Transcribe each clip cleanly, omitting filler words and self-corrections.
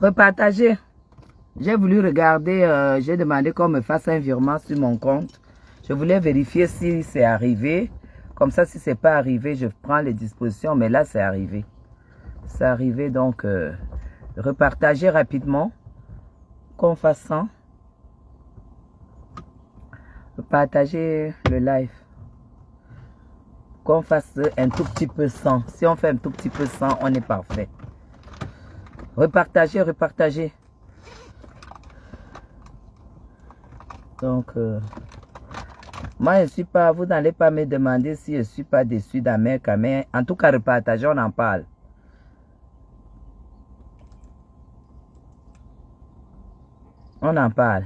Repartager. J'ai voulu regarder, j'ai demandé qu'on me fasse un virement sur mon compte. Je voulais vérifier si c'est arrivé. Comme ça, si c'est pas arrivé, je prends les dispositions. Mais là, c'est arrivé. C'est arrivé, donc repartager rapidement. Qu'on fasse 100. Partager le live. Qu'on fasse un tout petit peu 100. Si on fait un tout petit peu 100, on est parfait. Repartager, repartager. Donc, moi, je ne suis pas, vous n'allez pas me demander si je ne suis pas déçu d'Amérique. Mais en tout cas, repartager, on en parle. On en parle.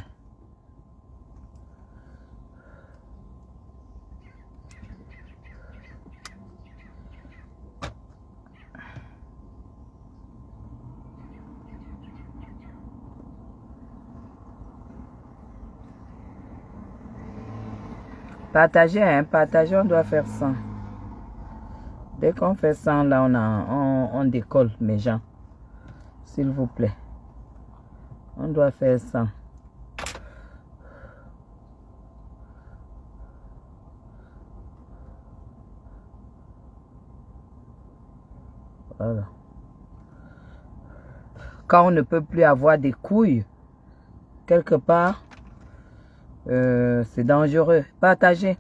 Partager, hein, partager, on doit faire 100. Dès qu'on fait 100, là, on décolle, mes gens. S'il vous plaît. On doit faire 100. Voilà. Quand on ne peut plus avoir des couilles, quelque part, c'est dangereux. Partagez.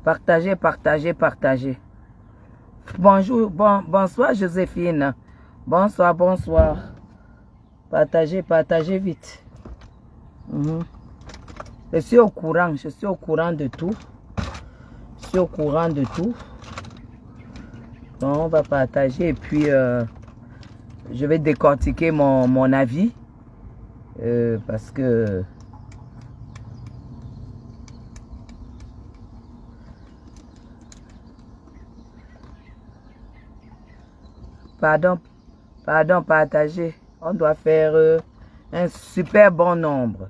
Partagez, partagez, partagez. Bonjour, bonsoir Joséphine. Bonsoir, bonsoir. Partagez, partagez vite. Je suis au courant de tout. Je suis au courant de tout. Donc, on va partager et puis je vais décortiquer mon avis. Parce que pardon, partager. On doit faire un super bon nombre.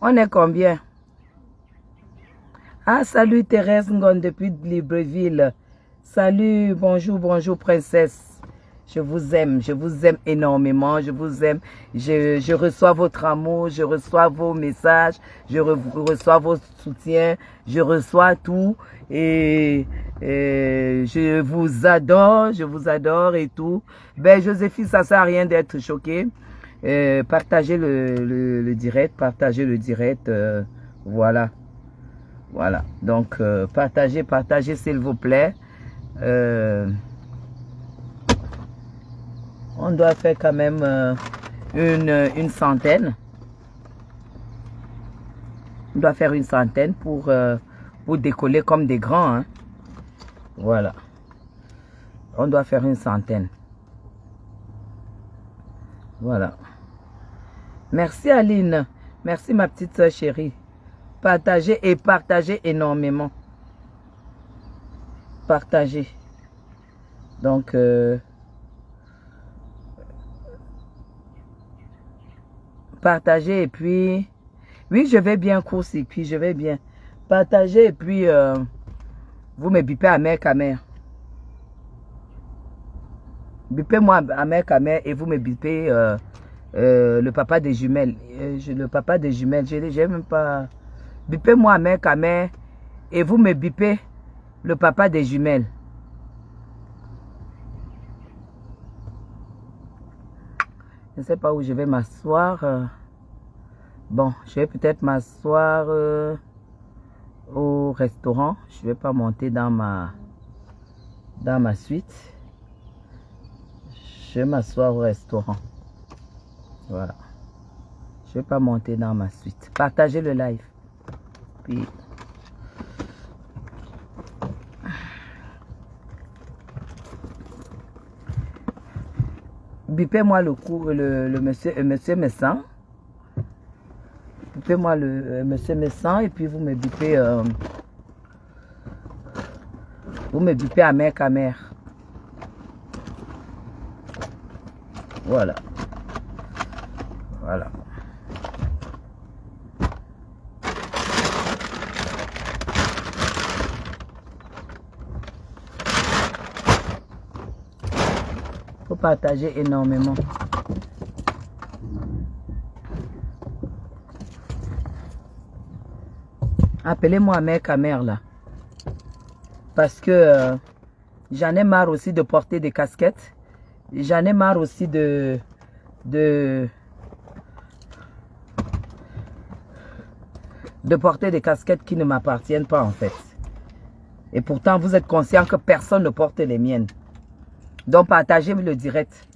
On est combien? Ah, salut Thérèse Ngon depuis Libreville. Salut, bonjour, bonjour princesse. Je vous aime énormément, je vous aime. Je reçois votre amour, je reçois vos messages, je reçois vos soutiens, je reçois tout. Et je vous adore et tout. Ben, Joséphine, ça sert à rien d'être choquée. Partagez le direct, voilà. Voilà, donc partagez s'il vous plaît. On doit faire quand même une centaine. On doit faire une centaine pour décoller comme des grands. Hein. Voilà. On doit faire une centaine. Voilà. Merci Aline. Merci ma petite soeur chérie. Partagez et partagez énormément. Partagez. Donc, partagez et puis... Oui, je vais bien, court-circuit, je vais bien. Partagez et puis... vous me bipez à mère qu'à mère. Bipez-moi à mère qu'à mère et vous me bipez le papa des jumelles. Le papa des jumelles, je n'ai même pas... Bipez-moi à mère qu'à mère et vous me bipez le papa des jumelles. Je ne sais pas où je vais m'asseoir. Bon, je vais peut-être m'asseoir au restaurant. Je ne vais pas monter dans ma suite. Je vais m'asseoir au restaurant. Voilà. Je ne vais pas monter dans ma suite. Partagez le live. Puis... bipez-moi le monsieur Messan. Bipez-moi le monsieur Messan et puis vous me bipez Amer Kamer. Voilà. Voilà. Faut partager énormément. Appelez-moi Amer Kamer là. Parce que j'en ai marre aussi de porter des casquettes. J'en ai marre aussi de porter des casquettes qui ne m'appartiennent pas en fait. Et pourtant, vous êtes conscient que personne ne porte les miennes. Donc, partagez le direct.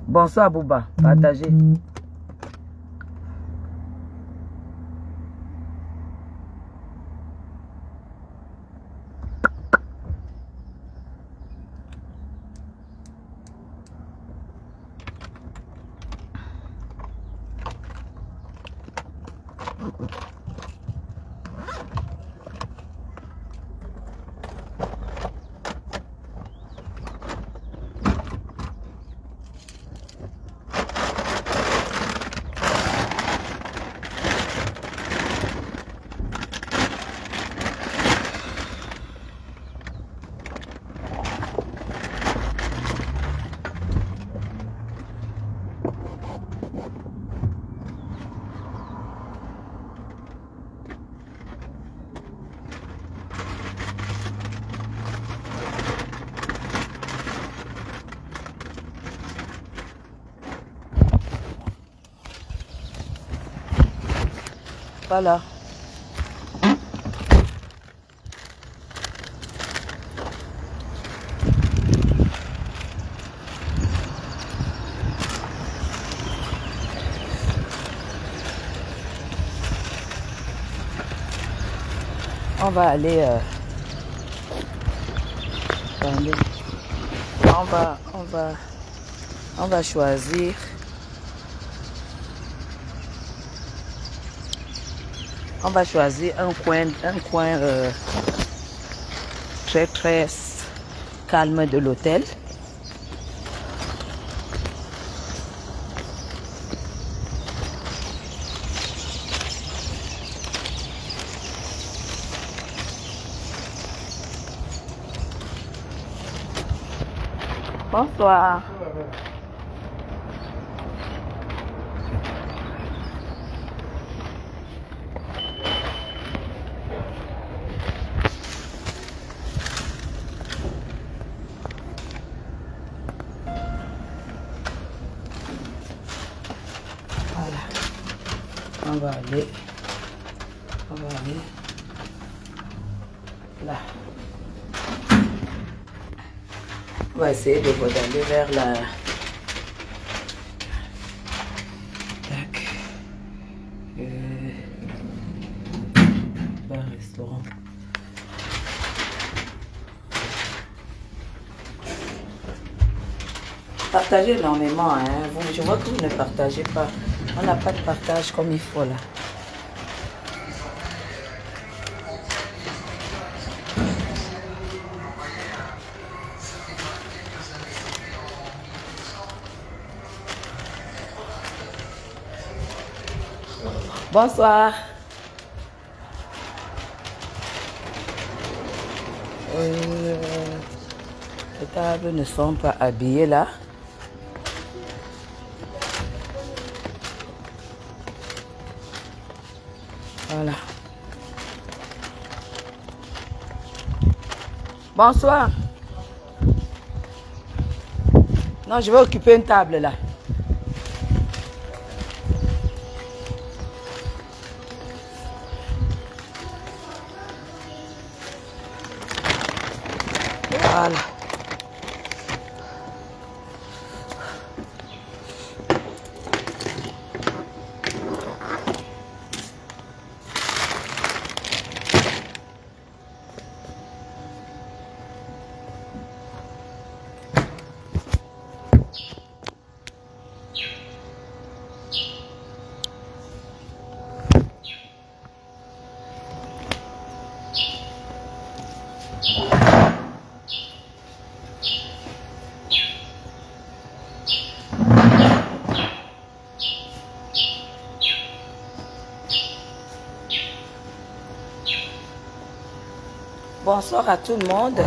Bonsoir, Bouba. Partagez. Voilà. On va aller attendez. On va choisir un coin très très calme de l'hôtel. Bonsoir. Voilà. On va aller là. On va essayer d'aller vers la... bar-restaurant. Partagez énormément, hein. Je vois que vous ne partagez pas. On n'a pas de partage comme il faut là. Bonsoir. Les tables ne sont pas habillées là. Voilà. Bonsoir. Non, je vais occuper une table là. Voilà. Bonsoir à tout le monde.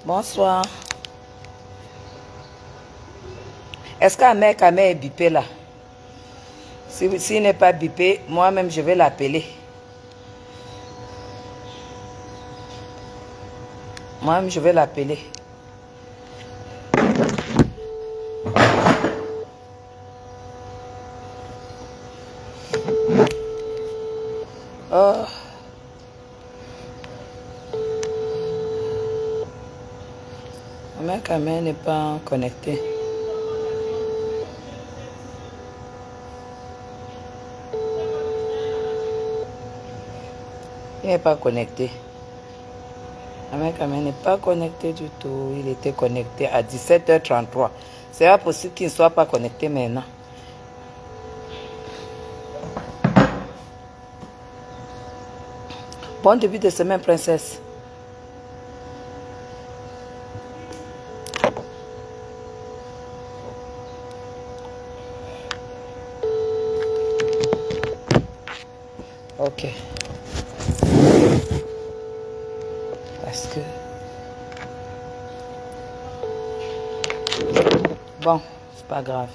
Bonsoir. Est-ce qu'Ahmed est bipé là? S'il n'est pas bipé, moi-même je vais l'appeler. Moi-même je vais l'appeler. Oh. Ahmed n'est pas connecté. Il n'est pas connecté. Ahmed n'est pas connecté du tout. Il était connecté à 17h33. C'est pas possible qu'il ne soit pas connecté maintenant. Bon début de semaine, princesse. Ok. Parce que... Bon, c'est pas grave.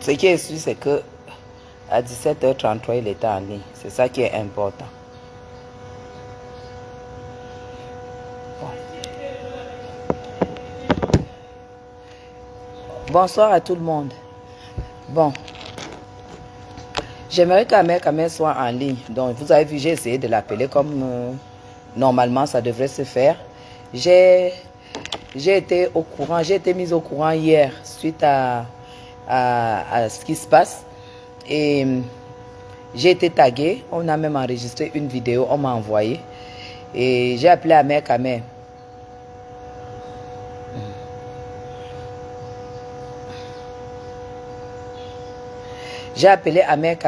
Ce qui est sûr, c'est que à 17h33, il était en ligne. C'est ça qui est important. Bon. Bonsoir à tout le monde. Bon. J'aimerais qu'Ahmed soit en ligne. Donc, vous avez vu, j'ai essayé de l'appeler comme normalement ça devrait se faire. J'ai été au courant, j'ai été mise au courant hier suite à ce qui se passe. Et j'ai été taguée. On a même enregistré une vidéo, on m'a envoyé. Et j'ai appelé Ahmed. J'ai appelé Ahmed.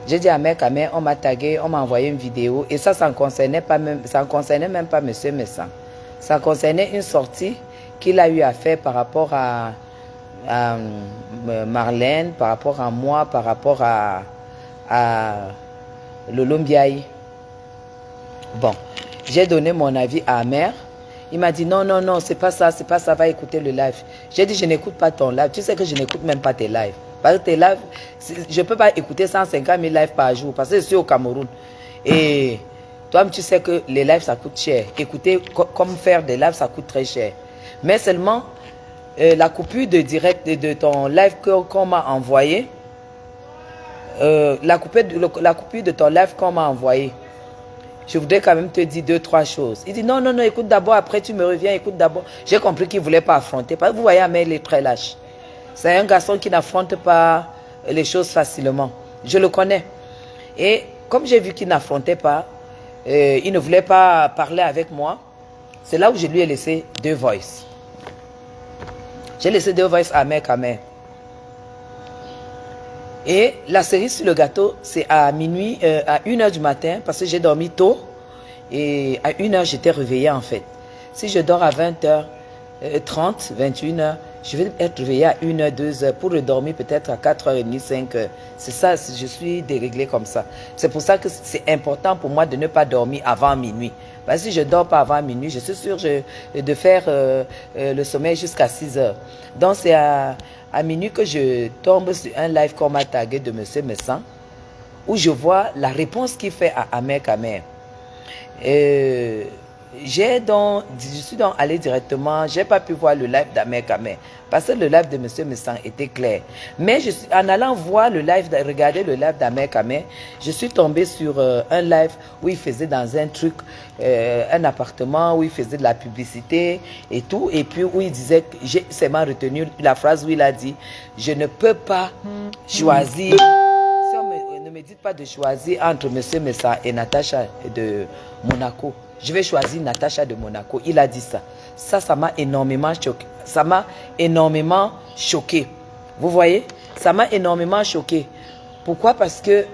J'ai dit Ahmed, on m'a tagué, on m'a envoyé une vidéo. Et ça ne concernait même pas Monsieur Messan. Ça concernait une sortie qu'il a eu à faire par rapport à Marlène, par rapport à moi, par rapport à Lolo Mbiaye. Bon, j'ai donné mon avis à Ahmed. Il m'a dit non, c'est pas ça, va écouter le live. J'ai dit je n'écoute pas ton live. Tu sais que je n'écoute même pas tes lives. Parce que tes lives, je ne peux pas écouter 150 000 lives par jour parce que je suis au Cameroun. Et toi-même, tu sais que les lives, ça coûte cher. Écouter, comme faire des lives, ça coûte très cher. Mais seulement, la coupure de direct de ton live qu'on m'a envoyé, la coupure de ton live qu'on m'a envoyé, je voudrais quand même te dire 2-3 choses. Il dit non, écoute d'abord, après tu me reviens, écoute d'abord. J'ai compris qu'il ne voulait pas affronter. Parce que vous voyez, Ahmed, il est très lâche. C'est un garçon qui n'affronte pas les choses facilement. Je le connais. Et comme j'ai vu qu'il n'affrontait pas, il ne voulait pas parler avec moi. C'est là où je lui ai laissé 2 voices. J'ai laissé 2 voices à Ahmed. Et la cerise sur le gâteau, c'est à minuit, à 1h du matin, parce que j'ai dormi tôt. Et à 1h, j'étais réveillée en fait. Si je dors à 20h30, 21h, Je vais être réveillée à 1h, 2h pour redormir peut-être à 4h30, 5h. C'est ça, je suis déréglée comme ça. C'est pour ça que c'est important pour moi de ne pas dormir avant minuit. Parce que si je ne dors pas avant minuit, je suis sûre de faire le sommeil jusqu'à 6h. Donc c'est à minuit que je tombe sur un live qu'on m'a tagué de M. Messan, où je vois la réponse qu'il fait à Ahmed Kamer. Je suis donc allé directement, je n'ai pas pu voir le live d'Ahmed Kamer, parce que le live de M. Messan était clair. Mais en allant voir le live, regarder le live d'Ahmed Kamer, je suis tombé sur un live où il faisait dans un truc, un appartement, où il faisait de la publicité et tout, et puis où il disait, j'ai seulement retenu la phrase où il a dit, je ne peux pas choisir. Ne me dites pas de choisir entre M. Messan et Natacha de Monaco. Je vais choisir Natacha de Monaco. Il a dit ça. Ça m'a énormément choqué. Ça m'a énormément choqué. Vous voyez? Ça m'a énormément choqué. Pourquoi? Parce que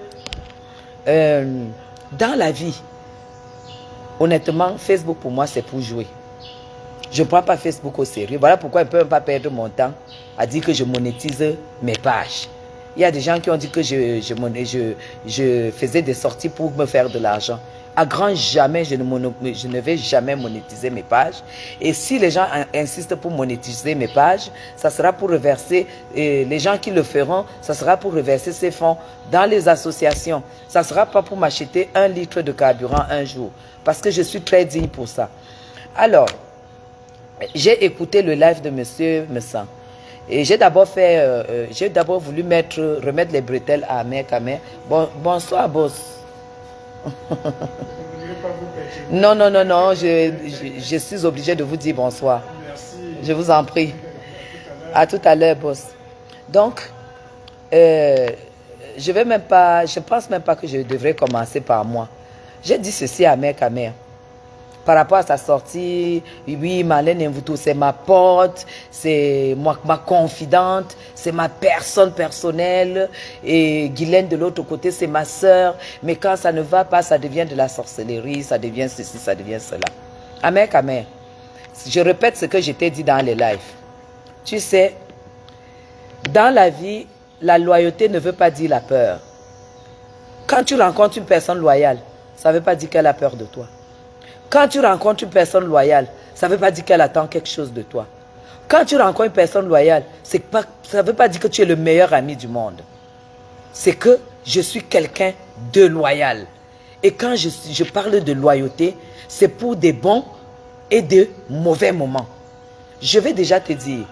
dans la vie, honnêtement, Facebook pour moi, c'est pour jouer. Je ne prends pas Facebook au sérieux. Voilà pourquoi je ne peux pas perdre mon temps à dire que je monétise mes pages. Il y a des gens qui ont dit que je faisais des sorties pour me faire de l'argent. À grand jamais, je ne vais jamais monétiser mes pages. Et si les gens insistent pour monétiser mes pages, ça sera pour reverser, les gens qui le feront, ça sera pour reverser ces fonds dans les associations. Ça ne sera pas pour m'acheter 1 litre de carburant un jour. Parce que je suis très digne pour ça. Alors, j'ai écouté le live de M. Messan. Et j'ai d'abord voulu remettre les bretelles à Ahmed Kamer. Bonsoir, boss. Non, je suis obligé de vous dire bonsoir. Merci. Je vous en prie. À tout à l'heure, boss. Donc, je pense même pas que je devrais commencer par moi. J'ai dit ceci à Ahmed Kamer. Par rapport à sa sortie, oui, Marlène Mvuto, c'est ma pote, c'est ma confidente, c'est ma personne personnelle, et Guylaine de l'autre côté, c'est ma soeur. Mais quand ça ne va pas, ça devient de la sorcellerie, ça devient ceci, ça devient cela. Ahmed Kamer, je répète ce que je t'ai dit dans les lives. Tu sais, dans la vie, la loyauté ne veut pas dire la peur. Quand tu rencontres une personne loyale, ça ne veut pas dire qu'elle a peur de toi. Quand tu rencontres une personne loyale, ça ne veut pas dire qu'elle attend quelque chose de toi. Quand tu rencontres une personne loyale, ça ne veut pas dire que tu es le meilleur ami du monde. C'est que je suis quelqu'un de loyal. Et quand je parle de loyauté, c'est pour des bons et de mauvais moments. Je vais déjà te dire,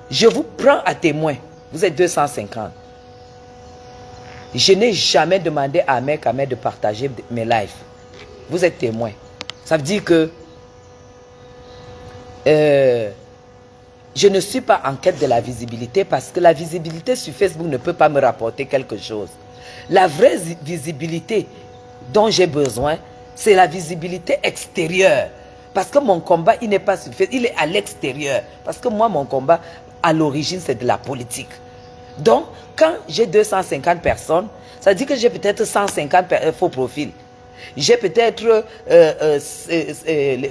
je vous prends à témoin, vous êtes 250. Je n'ai jamais demandé à Ahmed Kamer de partager mes lives. Vous êtes témoin. Ça veut dire que je ne suis pas en quête de la visibilité parce que la visibilité sur Facebook ne peut pas me rapporter quelque chose. La vraie visibilité dont j'ai besoin, c'est la visibilité extérieure. Parce que mon combat, il n'est pas sur Facebook, il est à l'extérieur. Parce que moi, mon combat, à l'origine, c'est de la politique. Donc, quand j'ai 250 personnes, ça dit que j'ai peut-être 150 faux profils. J'ai peut-être,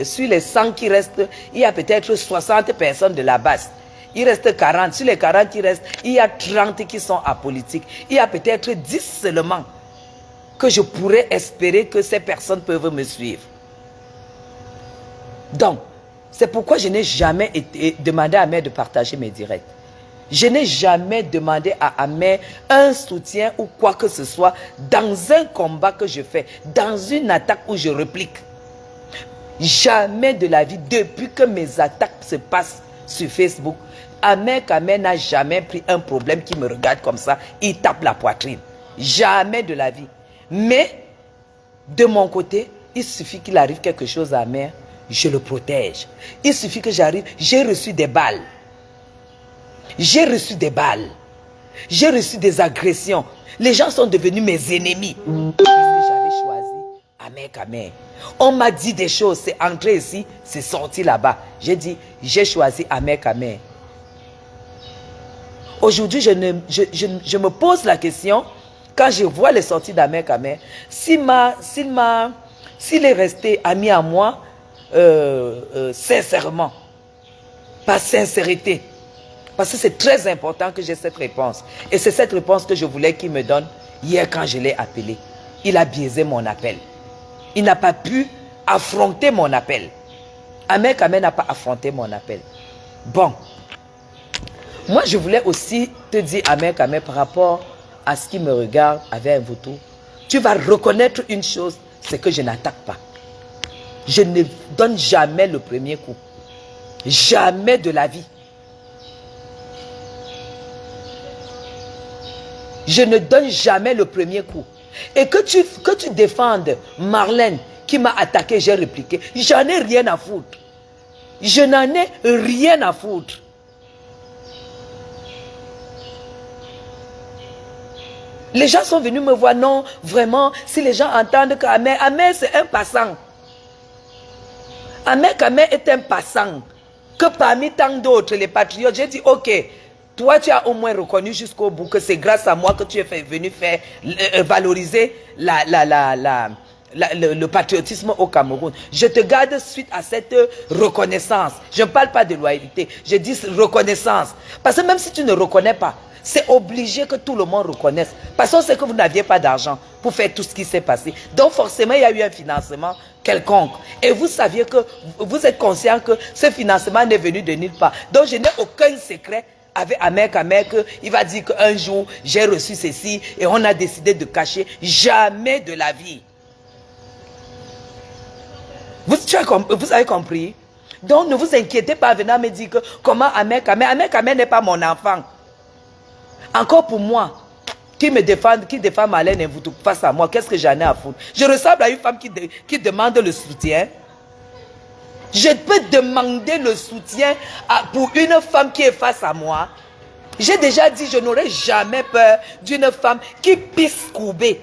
sur les 100 qui restent, il y a peut-être 60 personnes de la base. Il reste 40. Sur les 40 qui restent, il y a 30 qui sont apolitiques. Il y a peut-être 10 seulement que je pourrais espérer que ces personnes peuvent me suivre. Donc, c'est pourquoi je n'ai jamais demandé à Ahmed de partager mes directs. Je n'ai jamais demandé à Ahmed un soutien ou quoi que ce soit dans un combat que je fais, dans une attaque où je réplique. Jamais de la vie, depuis que mes attaques se passent sur Facebook, Ahmed Kamer n'a jamais pris un problème qui me regarde comme ça, il tape la poitrine. Jamais de la vie. Mais, de mon côté, il suffit qu'il arrive quelque chose à Ahmed, je le protège. Il suffit que j'arrive, j'ai reçu des balles. J'ai reçu des balles. J'ai reçu des agressions. Les gens sont devenus mes ennemis. Parce que j'avais choisi Ahmed Kamer. On m'a dit des choses. C'est entré ici, c'est sorti là-bas. J'ai dit, j'ai choisi Ahmed Kamer. Aujourd'hui, je me pose la question, quand je vois les sorties d'Ahmed Kamer, s'il est resté ami à moi, sincèrement, par sincérité, Parce que c'est très important que j'ai cette réponse. Et c'est cette réponse que je voulais qu'il me donne hier quand je l'ai appelé. Il a biaisé mon appel. Il n'a pas pu affronter mon appel. Ahmed Kamé n'a pas affronté mon appel. Bon. Moi, je voulais aussi te dire, Ahmed Kamé, par rapport à ce qui me regarde avec un vautour, tu vas reconnaître une chose, c'est que je n'attaque pas. Je ne donne jamais le premier coup. Jamais de la vie. Je ne donne jamais le premier coup. Et que tu défendes Marlène qui m'a attaqué, j'ai répliqué. J'en ai rien à foutre. Je n'en ai rien à foutre. Les gens sont venus me voir. Non, vraiment, si les gens entendent qu'Ahmed, c'est un passant. Ahmed Kamé est un passant. Que parmi tant d'autres, les patriotes, j'ai dit, ok, toi tu as au moins reconnu jusqu'au bout que c'est grâce à moi que tu es venu faire valoriser le patriotisme au Cameroun. Je te garde suite à cette reconnaissance. Je ne parle pas de loyauté, je dis reconnaissance. Parce que même si tu ne reconnais pas, c'est obligé que tout le monde reconnaisse. Parce qu'on sait que vous n'aviez pas d'argent pour faire tout ce qui s'est passé. Donc forcément, il y a eu un financement quelconque. Et vous saviez que, vous êtes conscient que ce financement n'est venu de nulle part. Donc je n'ai aucun secret avec Ahmed Kamé qu'il va dire qu'un jour, j'ai reçu ceci et on a décidé de cacher. Jamais de la vie. Vous avez compris? Donc ne vous inquiétez pas à venir me dire que comment Ahmed Kamé n'est pas mon enfant. Encore pour moi, qui défend Marlène et vous face à moi, qu'est-ce que j'en ai à foutre? Je ressemble à une femme qui demande le soutien. Je peux demander le soutien pour une femme qui est face à moi. J'ai déjà dit, je n'aurai jamais peur d'une femme qui puisse courber.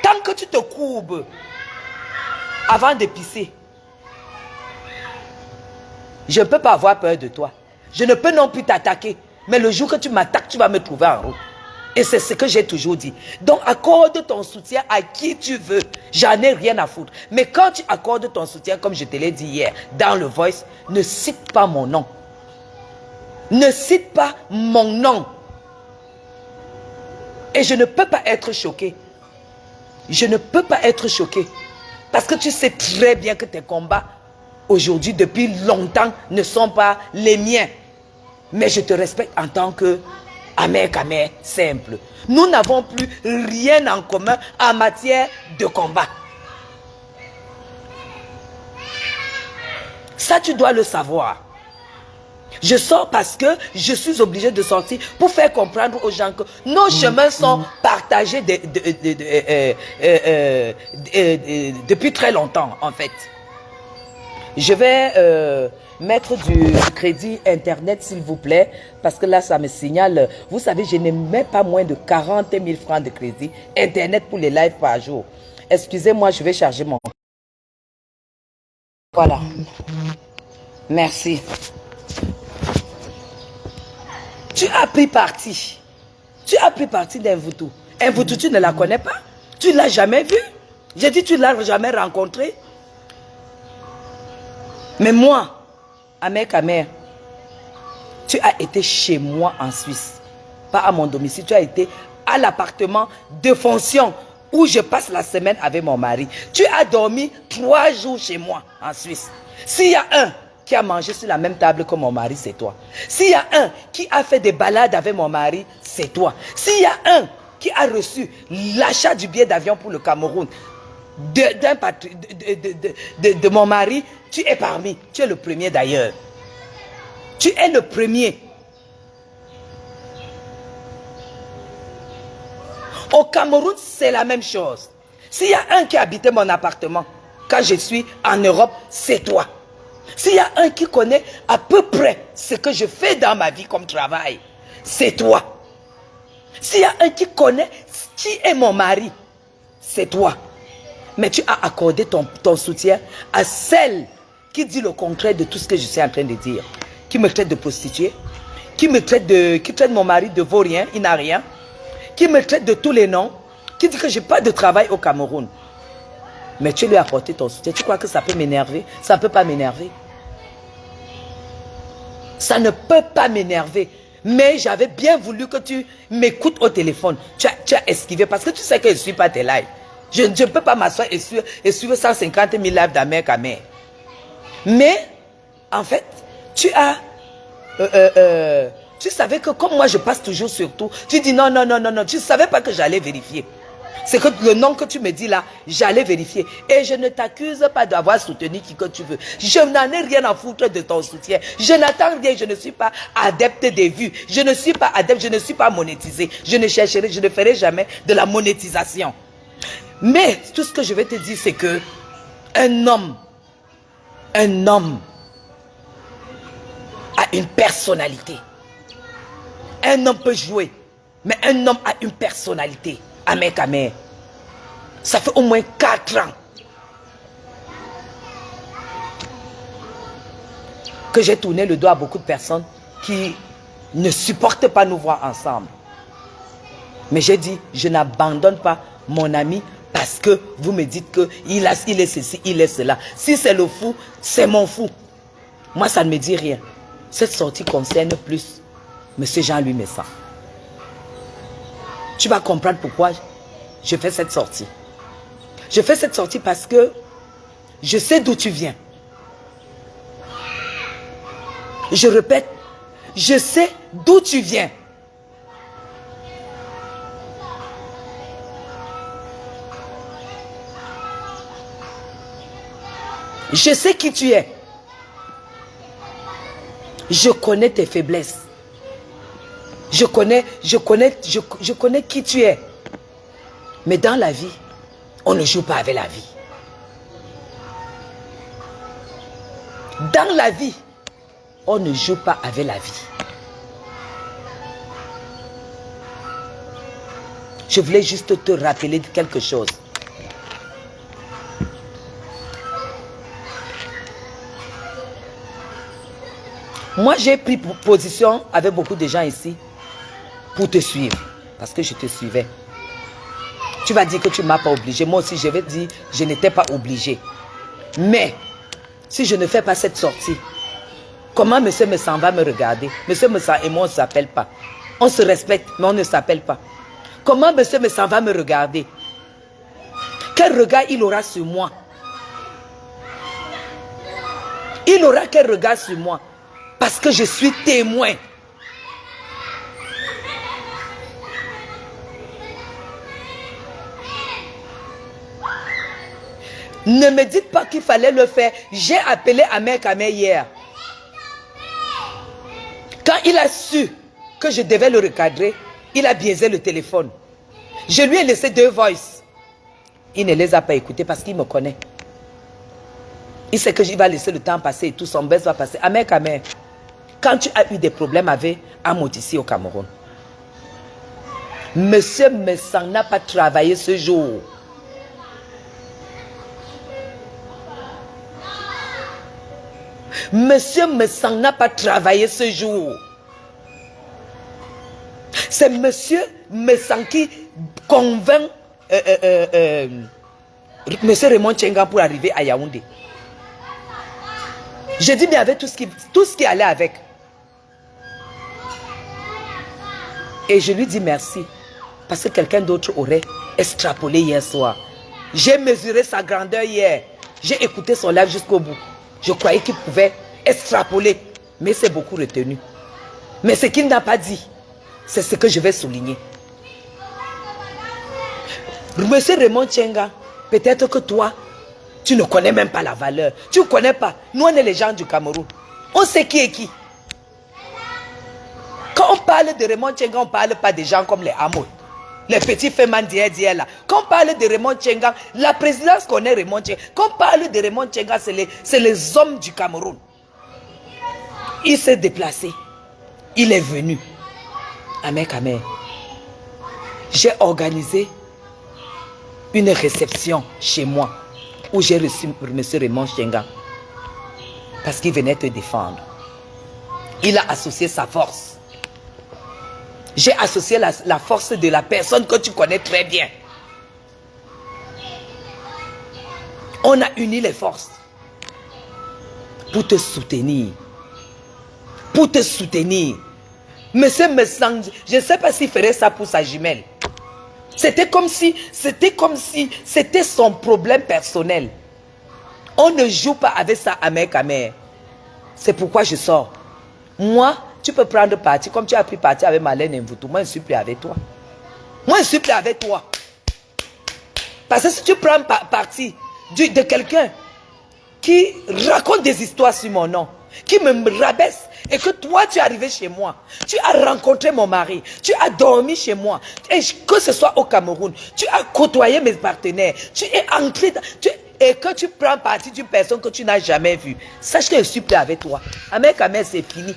Tant que tu te courbes avant de pisser, je ne peux pas avoir peur de toi. Je ne peux non plus t'attaquer. Mais le jour que tu m'attaques, tu vas me trouver en route. Et c'est ce que j'ai toujours dit. Donc accorde ton soutien à qui tu veux. J'en ai rien à foutre. Mais quand tu accordes ton soutien, comme je te l'ai dit hier, dans le voice, ne cite pas mon nom. Ne cite pas mon nom. Et je ne peux pas être choqué. Je ne peux pas être choqué. Parce que tu sais très bien que tes combats, aujourd'hui, depuis longtemps, ne sont pas les miens. Mais je te respecte en tant que Ahmed Kamé simple. Nous n'avons plus rien en commun en matière de combat. Ça, tu dois le savoir. Je sors parce que je suis obligé de sortir pour faire comprendre aux gens que nos chemins sont partagés depuis très longtemps, en fait. Je vais mettre du crédit internet, s'il vous plaît, parce que là, ça me signale. Vous savez, je n'ai même pas moins de 40 000 francs de crédit internet pour les lives par jour. Excusez-moi, je vais charger mon... Voilà. Merci. Tu as pris parti. Tu as pris parti d'un vautour. Un vautour, tu ne la connais pas? Tu ne l'as jamais vu? J'ai dit, tu ne l'as jamais rencontré? Mais moi, Ahmed Kamé, tu as été chez moi en Suisse. Pas à mon domicile, tu as été à l'appartement de fonction où je passe la semaine avec mon mari. Tu as dormi 3 jours chez moi en Suisse. S'il y a un qui a mangé sur la même table que mon mari, c'est toi. S'il y a un qui a fait des balades avec mon mari, c'est toi. S'il y a un qui a reçu l'achat du billet d'avion pour le Cameroun de mon mari, tu es parmi. Tu es le premier d'ailleurs. Tu es le premier. Au Cameroun, c'est la même chose. S'il y a un qui a habité mon appartement quand je suis en Europe, c'est toi. S'il y a un qui connaît à peu près ce que je fais dans ma vie comme travail, c'est toi. S'il y a un qui connaît qui est mon mari, c'est toi. Mais tu as accordé ton soutien à celle qui dit le contraire de tout ce que je suis en train de dire. Qui me traite de prostituée, qui traite mon mari de vaurien, il n'a rien, qui me traite de tous les noms, qui dit que je n'ai pas de travail au Cameroun. Mais tu lui as apporté ton soutien. Tu crois que ça peut m'énerver? Ça ne peut pas m'énerver. Ça ne peut pas m'énerver. Mais j'avais bien voulu que tu m'écoutes au téléphone. Tu as esquivé parce que tu sais que je ne suis pas tes lives. Je ne peux pas m'asseoir et suivre 150 000 lives d'Amérique à mer. Mais, en fait, tu as... tu savais que comme moi je passe toujours sur tout, tu dis non, non, non, non, non. Tu ne savais pas que j'allais vérifier. C'est que le nom que tu me dis là, j'allais vérifier. Et je ne t'accuse pas d'avoir soutenu qui que tu veux. Je n'en ai rien à foutre de ton soutien. Je n'attends rien, je ne suis pas adepte des vues. Je ne suis pas adepte, je ne suis pas monétisé. Je ne chercherai, je ne ferai jamais de la monétisation. Mais tout ce que je vais te dire, c'est que un homme a une personnalité. Un homme peut jouer, mais un homme a une personnalité. Amek Amer. Ça fait au moins 4 ans que j'ai tourné le dos à beaucoup de personnes qui ne supportent pas nous voir ensemble. Mais j'ai dit, je n'abandonne pas mon ami parce que vous me dites qu'il est ceci, il est cela. Si c'est le fou, c'est mon fou. Moi, ça ne me dit rien. Cette sortie concerne plus M. Jean-Louis Messant. Tu vas comprendre pourquoi je fais cette sortie. Je fais cette sortie parce que je sais d'où tu viens. Je répète, je sais d'où tu viens. Je sais qui tu es. Je connais tes faiblesses. Je connais qui tu es. Mais dans la vie, on ne joue pas avec la vie. Dans la vie, on ne joue pas avec la vie. Je voulais juste te rappeler quelque chose. Moi, j'ai pris position avec beaucoup de gens ici pour te suivre. Parce que je te suivais. Tu vas dire que tu ne m'as pas obligé. Moi aussi, je vais dire je n'étais pas obligé. Mais, si je ne fais pas cette sortie, comment M. Messan va me regarder? M. Messan et moi, on ne s'appelle pas. On se respecte, mais on ne s'appelle pas. Comment M. Messan va me regarder? Quel regard il aura sur moi? Il aura quel regard sur moi? Parce que je suis témoin. Ne me dites pas qu'il fallait le faire. J'ai appelé Amek Amer hier. Quand il a su que je devais le recadrer, il a biaisé le téléphone. Je lui ai laissé 2 voices. Il ne les a pas écoutés parce qu'il me connaît. Il sait que je vais laisser le temps passer et tout son best va passer. Amek Amer, quand tu as eu des problèmes avec Amout ici au Cameroun, Monsieur Messan n'a pas travaillé ce jour. Monsieur Messan n'a pas travaillé ce jour. C'est Monsieur Messan qui convainc Monsieur Raymond Tchenga pour arriver à Yaoundé. Je dis bien avec tout ce qui allait avec. Et je lui dis merci. Parce que quelqu'un d'autre aurait extrapolé hier soir. J'ai mesuré sa grandeur hier. J'ai écouté son live jusqu'au bout. Je croyais qu'il pouvait extrapoler. Mais c'est beaucoup retenu. Mais ce qu'il n'a pas dit, c'est ce que je vais souligner. Monsieur Raymond Tchenga, peut-être que toi, tu ne connais même pas la valeur. Tu ne connais pas. Nous, on est les gens du Cameroun. On sait qui est qui. Quand on parle de Raymond Tchenga, on ne parle pas des gens comme les Hamout. Les petits Feman d'hier là. Quand on parle de Raymond Tchenga, la présidence connaît Raymond Tchenga. Quand on parle de Raymond Tchenga, c'est les hommes du Cameroun. Il s'est déplacé. Il est venu. Amek Amer. J'ai organisé une réception chez moi où j'ai reçu M. Raymond Tchenga. Parce qu'il venait te défendre. Il a associé sa force. J'ai associé la force de la personne que tu connais très bien. On a uni les forces pour te soutenir, pour te soutenir. Monsieur Messang, je ne sais pas s'il ferait ça pour sa jumelle. C'était comme si c'était son problème personnel. On ne joue pas avec ça à mère. C'est pourquoi je sors. Moi, tu peux prendre parti comme tu as pris parti avec Marlène Mvutu. Moi, je ne suis plus avec toi. Moi, je ne suis plus avec toi. Parce que si tu prends parti de quelqu'un qui raconte des histoires sur mon nom, qui me rabaisse, et que toi, tu es arrivé chez moi, tu as rencontré mon mari, tu as dormi chez moi, et que ce soit au Cameroun, tu as côtoyé mes partenaires, tu es entré, et que tu prends parti d'une personne que tu n'as jamais vue, sache que je suis plus avec toi. Avec c'est fini.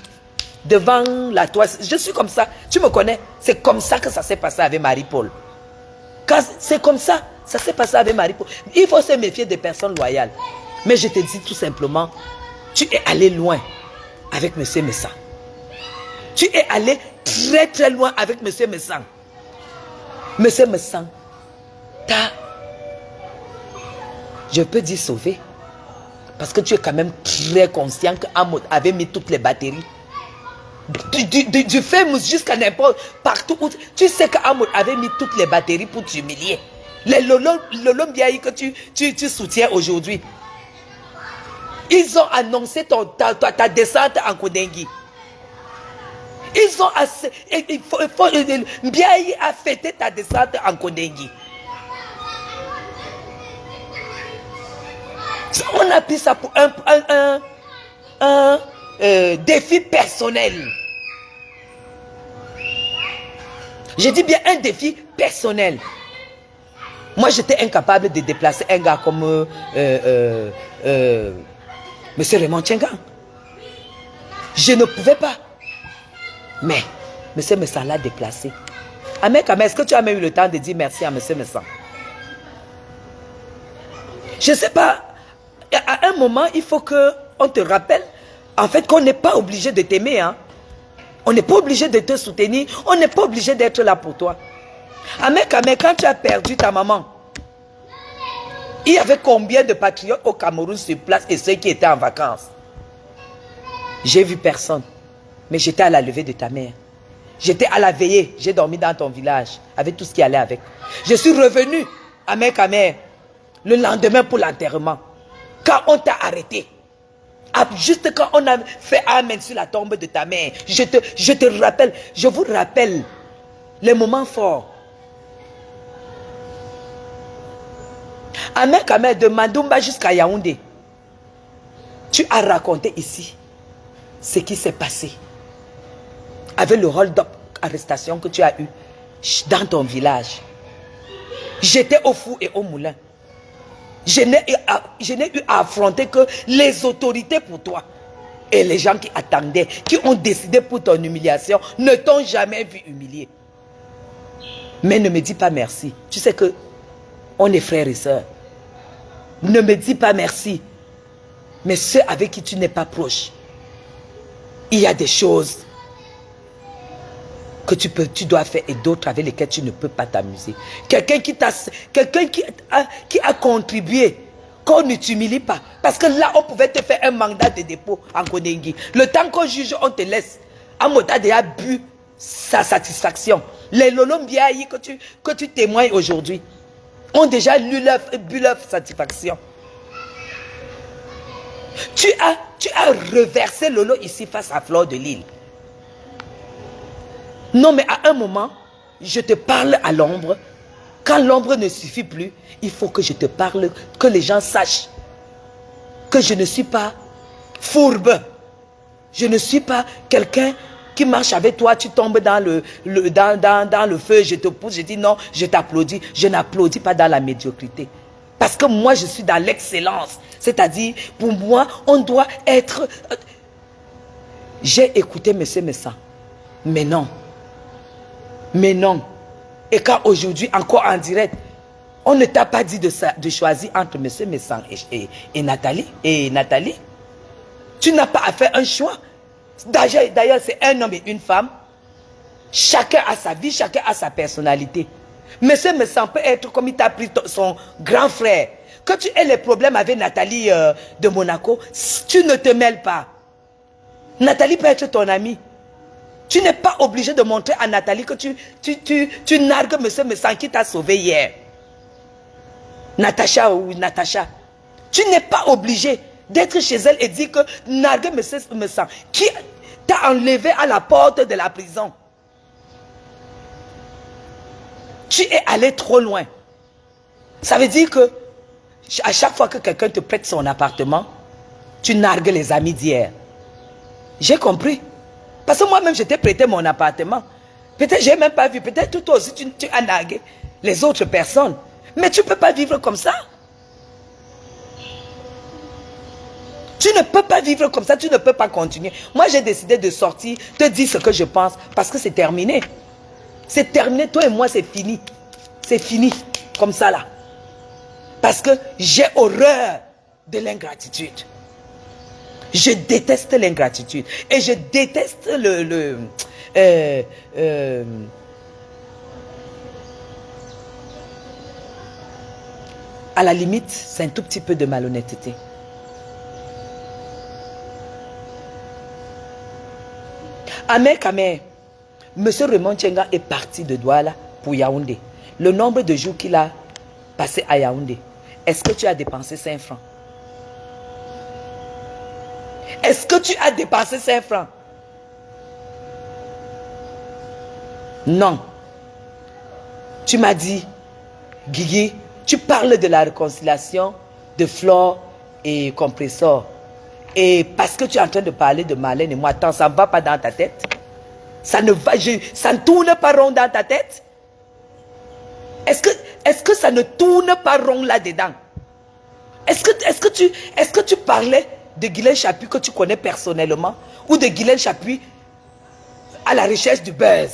Devant la toi, je suis comme ça, tu me connais, c'est comme ça que ça s'est passé avec Marie-Paul. C'est comme ça, ça s'est passé avec Marie-Paul. Il faut se méfier des personnes loyales. Mais je te dis tout simplement, tu es allé loin avec M. Messang. Tu es allé très très loin avec M. Messang. M. Messang, je peux dire sauvé. Parce que tu es quand même très conscient qu'Amod avait mis toutes les batteries. Du famous jusqu'à n'importe partout où tu sais qu'Amod avait mis toutes les batteries pour t'humilier. Les Lolo Biaï que tu soutiens aujourd'hui. Ils ont annoncé ta descente en Kondengi. Ils ont assez. Biaï a fêté ta descente en Kondengi. On a pris ça pour un défi personnel. Je dis bien un défi personnel. Moi, j'étais incapable de déplacer un gars comme Monsieur Raymond Tchengang. Je ne pouvais pas. Mais Monsieur Messang l'a déplacé. Amek, est-ce que tu as même eu le temps de dire merci à Monsieur Messang? Je ne sais pas. À un moment, il faut qu'on te rappelle, en fait, qu'on n'est pas obligé de t'aimer. Hein? On n'est pas obligé de te soutenir. On n'est pas obligé d'être là pour toi. Amek, quand tu as perdu ta maman, il y avait combien de patriotes au Cameroun sur place et ceux qui étaient en vacances? J'ai vu personne. Mais j'étais à la levée de ta mère. J'étais à la veillée. J'ai dormi dans ton village avec tout ce qui allait avec. Je suis revenu à Mère le lendemain pour l'enterrement. Quand on t'a arrêté. Juste quand on a fait amen sur la tombe de ta mère. Je te rappelle. Je vous rappelle les moments forts. Amek de Mandoumba jusqu'à Yaoundé. Tu as raconté ici ce qui s'est passé. Avec le hold-up arrestation que tu as eu dans ton village. J'étais au four et au moulin. Je n'ai eu à affronter que les autorités pour toi. Et les gens qui attendaient, qui ont décidé pour ton humiliation, ne t'ont jamais vu humilier. Mais ne me dis pas merci. Tu sais que on est frères et sœurs. Ne me dis pas merci. Mais ceux avec qui tu n'es pas proche, il y a des choses que tu dois faire et d'autres avec lesquelles tu ne peux pas t'amuser. Quelqu'un qui a contribué, qu'on ne t'humilie pas. Parce que là, on pouvait te faire un mandat de dépôt en Kondengi. Le temps qu'on juge, on te laisse. Amoda a bu sa satisfaction. Les Lolombiaï que tu témoignes aujourd'hui ont déjà bu leur satisfaction. Tu as reversé Lolo ici face à Fleur de Lille. Non, mais à un moment, je te parle à l'ombre. Quand l'ombre ne suffit plus, il faut que je te parle, que les gens sachent que je ne suis pas fourbe. Je ne suis pas quelqu'un qui marche avec toi, tu tombes dans le feu, je te pousse, je dis non, je t'applaudis. Je n'applaudis pas dans la médiocrité. Parce que moi, je suis dans l'excellence. C'est-à-dire, pour moi, on doit être... J'ai écouté M. Messang. Mais non. Mais non. Et quand aujourd'hui, encore en direct, on ne t'a pas dit de choisir entre M. Messang et Nathalie. Tu n'as pas à faire un choix. D'ailleurs, c'est un homme et une femme. Chacun a sa vie, chacun a sa personnalité. M. Messang peut être comme il t'a pris son grand frère. Que tu aies les problèmes avec Nathalie de Monaco, tu ne te mêles pas. Nathalie peut être ton amie. Tu n'es pas obligé de montrer à Nathalie que tu nargues monsieur Messan qui t'a sauvé hier. Natacha ou Natacha. Tu n'es pas obligé d'être chez elle et dire que nargue monsieur Messan qui t'a enlevé à la porte de la prison. Tu es allé trop loin. Ça veut dire que à chaque fois que quelqu'un te prête son appartement, tu nargues les amis d'hier. J'ai compris. Parce que moi-même, je t'ai prêté mon appartement. Peut-être je n'ai même pas vu. Peut-être toi aussi, tu as nargué les autres personnes. Mais tu ne peux pas vivre comme ça. Tu ne peux pas vivre comme ça. Tu ne peux pas continuer. Moi, j'ai décidé de sortir, de dire ce que je pense. Parce que c'est terminé. C'est terminé. Toi et moi, c'est fini. C'est fini. Comme ça, là. Parce que j'ai horreur de l'ingratitude. Je déteste l'ingratitude. Et je déteste à la limite, c'est un tout petit peu de malhonnêteté. Amer Kamer, M. Raymond Tchenga est parti de Douala pour Yaoundé. Le nombre de jours qu'il a passé à Yaoundé, est-ce que tu as dépensé 5 francs? Est-ce que tu as dépensé 5 francs? Non. Tu m'as dit, Guigui, tu parles de la réconciliation de Flore et Compressor. Et parce que tu es en train de parler de Marlène et moi, attends, ça ne va pas dans ta tête? Ça ne tourne pas rond dans ta tête? Est-ce que ça ne tourne pas rond là-dedans? Est-ce que tu parlais de Guylaine Chapuis que tu connais personnellement ou de Guylaine Chapuis à la recherche du buzz?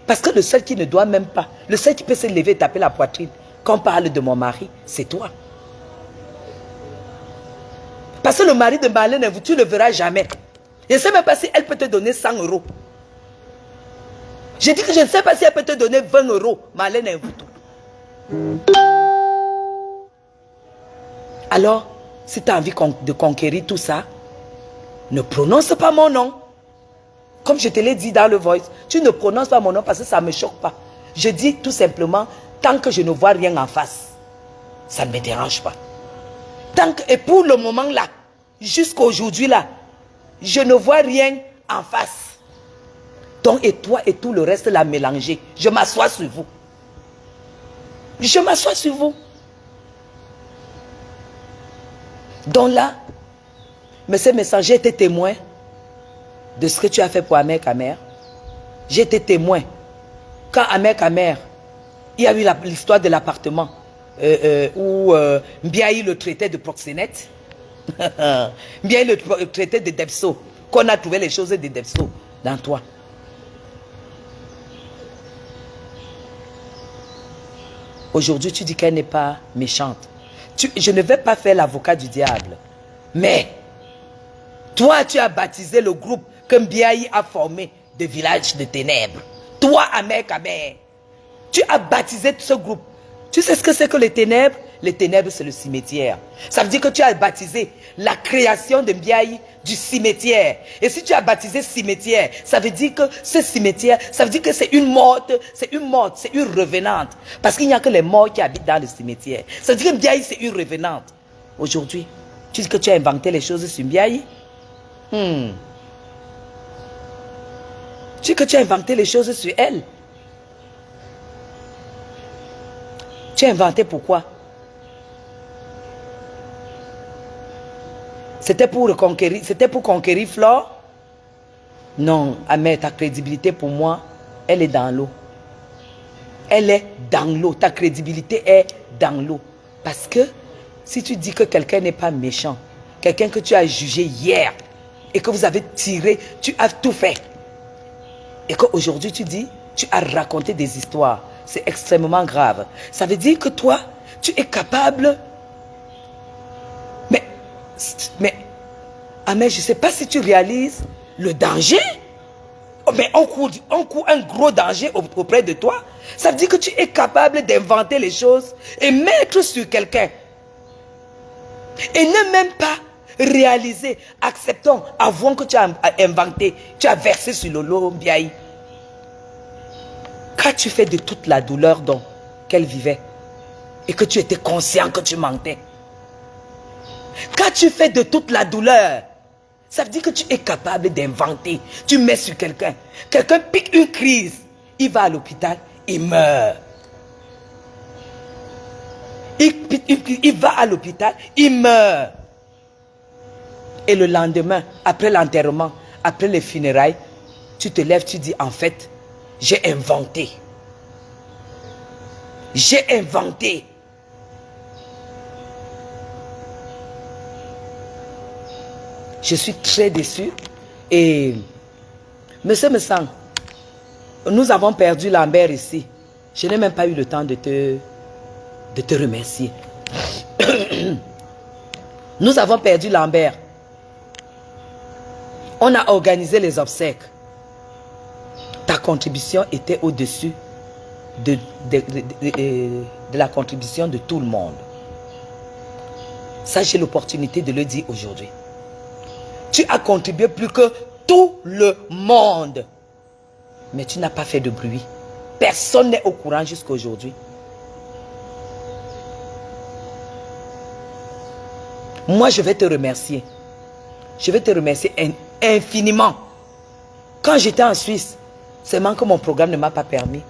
Parce que le seul qui ne doit même pas, le seul qui peut se lever et taper la poitrine quand on parle de mon mari, c'est toi. Parce que le mari de Marlène, tu ne le verras jamais. Je ne sais même pas si elle peut te donner 100 euros. J'ai dit que je ne sais pas si elle peut te donner 20 euros, Marlène Invoutou. Alors, si tu as envie de conquérir tout ça, ne prononce pas mon nom. Comme je te l'ai dit dans le voice, tu ne prononces pas mon nom parce que ça ne me choque pas. Je dis tout simplement, tant que je ne vois rien en face, ça ne me dérange pas. Et pour le moment là, jusqu'aujourd'hui là, je ne vois rien en face. Donc et toi et tout le reste là mélangé, je m'assois sur vous. Je m'assois sur vous. Donc là, monsieur Messan, j'ai été témoin de ce que tu as fait pour Amer Kamer. J'ai été témoin. Quand Amer Kamer, il y a eu l'histoire de l'appartement où Mbiaï le traitait de proxénète. Mbiaï le traitait de Depso. Qu'on a trouvé les choses de Depso dans toi. Aujourd'hui, tu dis qu'elle n'est pas méchante. Je ne vais pas faire l'avocat du diable. Mais, toi, tu as baptisé le groupe que Mbiaï a formé de village de ténèbres. Toi, Amer Kamer, tu as baptisé ce groupe. Tu sais ce que c'est que les ténèbres? Les ténèbres, c'est le cimetière. Ça veut dire que tu as baptisé la création de Mbiaï du cimetière. Et si tu as baptisé cimetière, ça veut dire que ce cimetière, ça veut dire que c'est une morte, c'est une revenante. Parce qu'il n'y a que les morts qui habitent dans le cimetière. Ça veut dire que Mbiaï, c'est une revenante. Aujourd'hui, tu dis que tu as inventé les choses sur Mbiaï? Tu dis que tu as inventé les choses sur elle? Tu as inventé pourquoi? C'était pour conquérir Flore? Non, Amer, ta crédibilité pour moi, elle est dans l'eau. Elle est dans l'eau. Ta crédibilité est dans l'eau. Parce que si tu dis que quelqu'un n'est pas méchant, quelqu'un que tu as jugé hier, et que vous avez tiré, tu as tout fait. Et qu'aujourd'hui tu dis, tu as raconté des histoires. C'est extrêmement grave. Ça veut dire que toi, tu es capable... Mais, Amer, je ne sais pas si tu réalises le danger. Mais on court un gros danger auprès de toi. Ça veut dire que tu es capable d'inventer les choses et mettre sur quelqu'un. Et ne même pas Réalisez, acceptons, avouons que tu as inventé, tu as versé sur le lot Biaï. Qu'as-tu fait de toute la douleur dont qu'elle vivait et que tu étais conscient que tu mentais? Qu'as-tu fait de toute la douleur? Ça veut dire que tu es capable d'inventer. Tu mets sur quelqu'un. Quelqu'un pique une crise. Il va à l'hôpital, il meurt. Il va à l'hôpital, il meurt. Et le lendemain, après l'enterrement, après les funérailles, tu te lèves, tu dis en fait, j'ai inventé. J'ai inventé. Je suis très déçu. Et Monsieur Messang, nous avons perdu Lambert ici. Je n'ai même pas eu le temps de te remercier. Nous avons perdu Lambert. On a organisé les obsèques. Ta contribution était au-dessus de la contribution de tout le monde. Ça, j'ai l'opportunité de le dire aujourd'hui. Tu as contribué plus que tout le monde. Mais tu n'as pas fait de bruit. Personne n'est au courant jusqu'à aujourd'hui. Moi, je vais te remercier. Je vais te remercier infiniment. Quand j'étais en Suisse, seulement que mon programme ne m'a pas permis.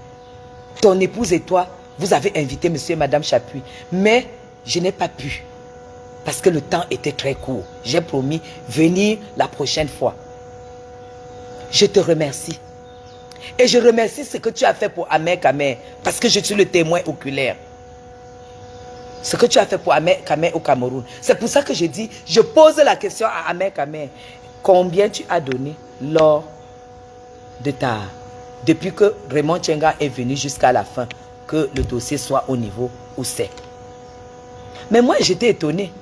Ton épouse et toi, vous avez invité monsieur et madame Chapuis. Mais je n'ai pas pu. Parce que le temps était très court. J'ai promis venir la prochaine fois. Je te remercie. Et je remercie ce que tu as fait pour Ahmed Kamer. Parce que je suis le témoin oculaire. Ce que tu as fait pour Ahmed Kamer au Cameroun. C'est pour ça que je dis, je pose la question à Ahmed Kamer. Combien tu as donné lors de depuis que Raymond Tchenga est venu jusqu'à la fin, que le dossier soit au niveau où c'est. Mais moi, j'étais étonné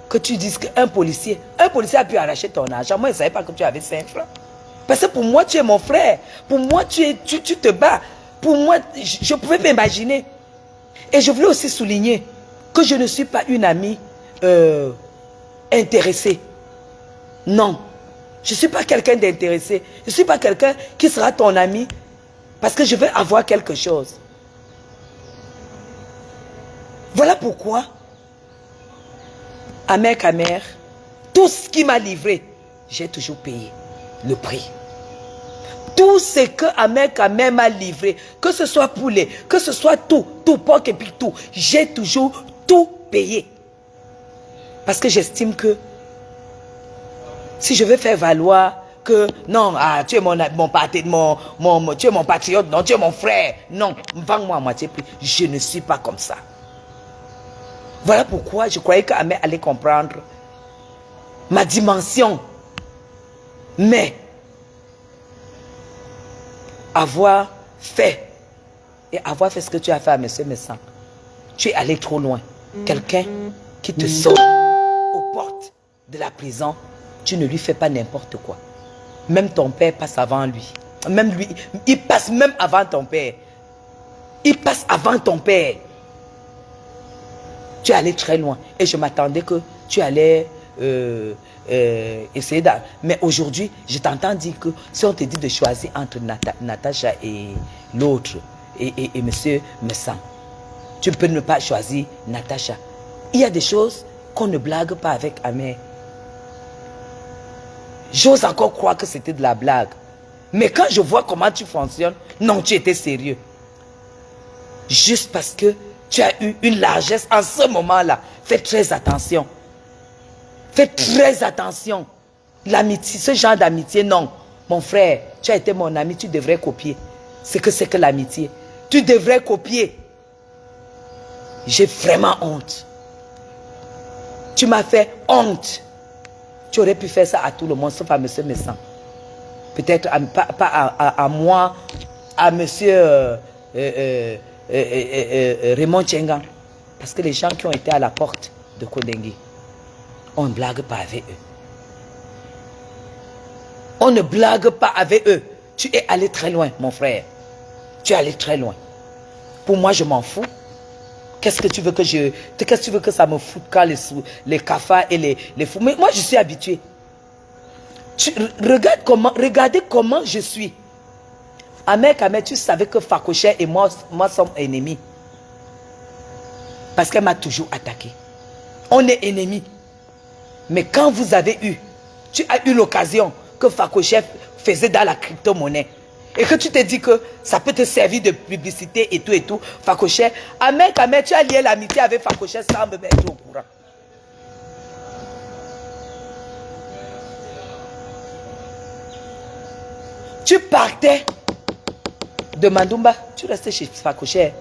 que tu dises qu'un policier a pu arracher ton argent. Moi, je ne savais pas que tu avais 5 francs. Parce que pour moi, tu es mon frère. Pour moi, tu te bats. Pour moi, je pouvais m'imaginer. Et je voulais aussi souligner que je ne suis pas une amie intéressée. Non. Je ne suis pas quelqu'un d'intéressé. Je ne suis pas quelqu'un qui sera ton ami parce que je veux avoir quelque chose. Voilà pourquoi, Ahmed Kamer, tout ce qui m'a livré, j'ai toujours payé le prix. Tout ce que Ahmed Kamer m'a livré, que ce soit poulet, que ce soit tout porc et puis tout, j'ai toujours tout payé. Parce que j'estime que si je veux faire valoir que non, tu es tu es mon patriote, non, tu es mon frère, non, vends-moi à moitié prix. Je ne suis pas comme ça. Voilà pourquoi je croyais qu'Ahmed allait comprendre ma dimension. Mais avoir fait ce que tu as fait à M. Messang, tu es allé trop loin. Quelqu'un qui te sauve aux portes de la prison, tu ne lui fais pas n'importe quoi. Même ton père passe avant lui. Même lui, il passe même avant ton père. Il passe avant ton père. Tu es allé très loin. Et je m'attendais que tu allais essayer de... Mais aujourd'hui, je t'entends dire que si on te dit de choisir entre Natacha et l'autre, et M. Messang, tu peux ne pas choisir Natacha. Il y a des choses qu'on ne blague pas avec Ahmed. J'ose encore croire que c'était de la blague. Mais quand je vois comment tu fonctionnes, non, tu étais sérieux. Juste parce que tu as eu une largesse en ce moment-là. Fais très attention. Fais très attention. L'amitié, ce genre d'amitié, non. Mon frère, tu as été mon ami, tu devrais copier. Ce que c'est que l'amitié. Tu devrais copier. J'ai vraiment honte. Tu m'as fait honte. Tu aurais pu faire ça à tout le monde, sauf à M. Messang. Peut-être pas à moi, à M. Raymond Tchenga. Parce que les gens qui ont été à la porte de Kodengui, on ne blague pas avec eux. On ne blague pas avec eux. Tu es allé très loin, mon frère. Tu es allé très loin. Pour moi, je m'en fous. Qu'est-ce que tu veux que qu'est-ce que tu veux que ça me foute quand les cafards et les fous? Mais moi, je suis habitué. Regardez comment je suis. Ahmed, tu savais que Fakoché et moi sommes ennemis. Parce qu'elle m'a toujours attaqué. On est ennemis. Mais quand tu as eu l'occasion que Fakoché faisait dans la crypto-monnaie, et que tu te dis que ça peut te servir de publicité et tout, Fakoché, Ahmed, tu as lié l'amitié avec Fakoché sans me mettre au courant. Tu partais de Mandoumba, tu restais chez Fakoché.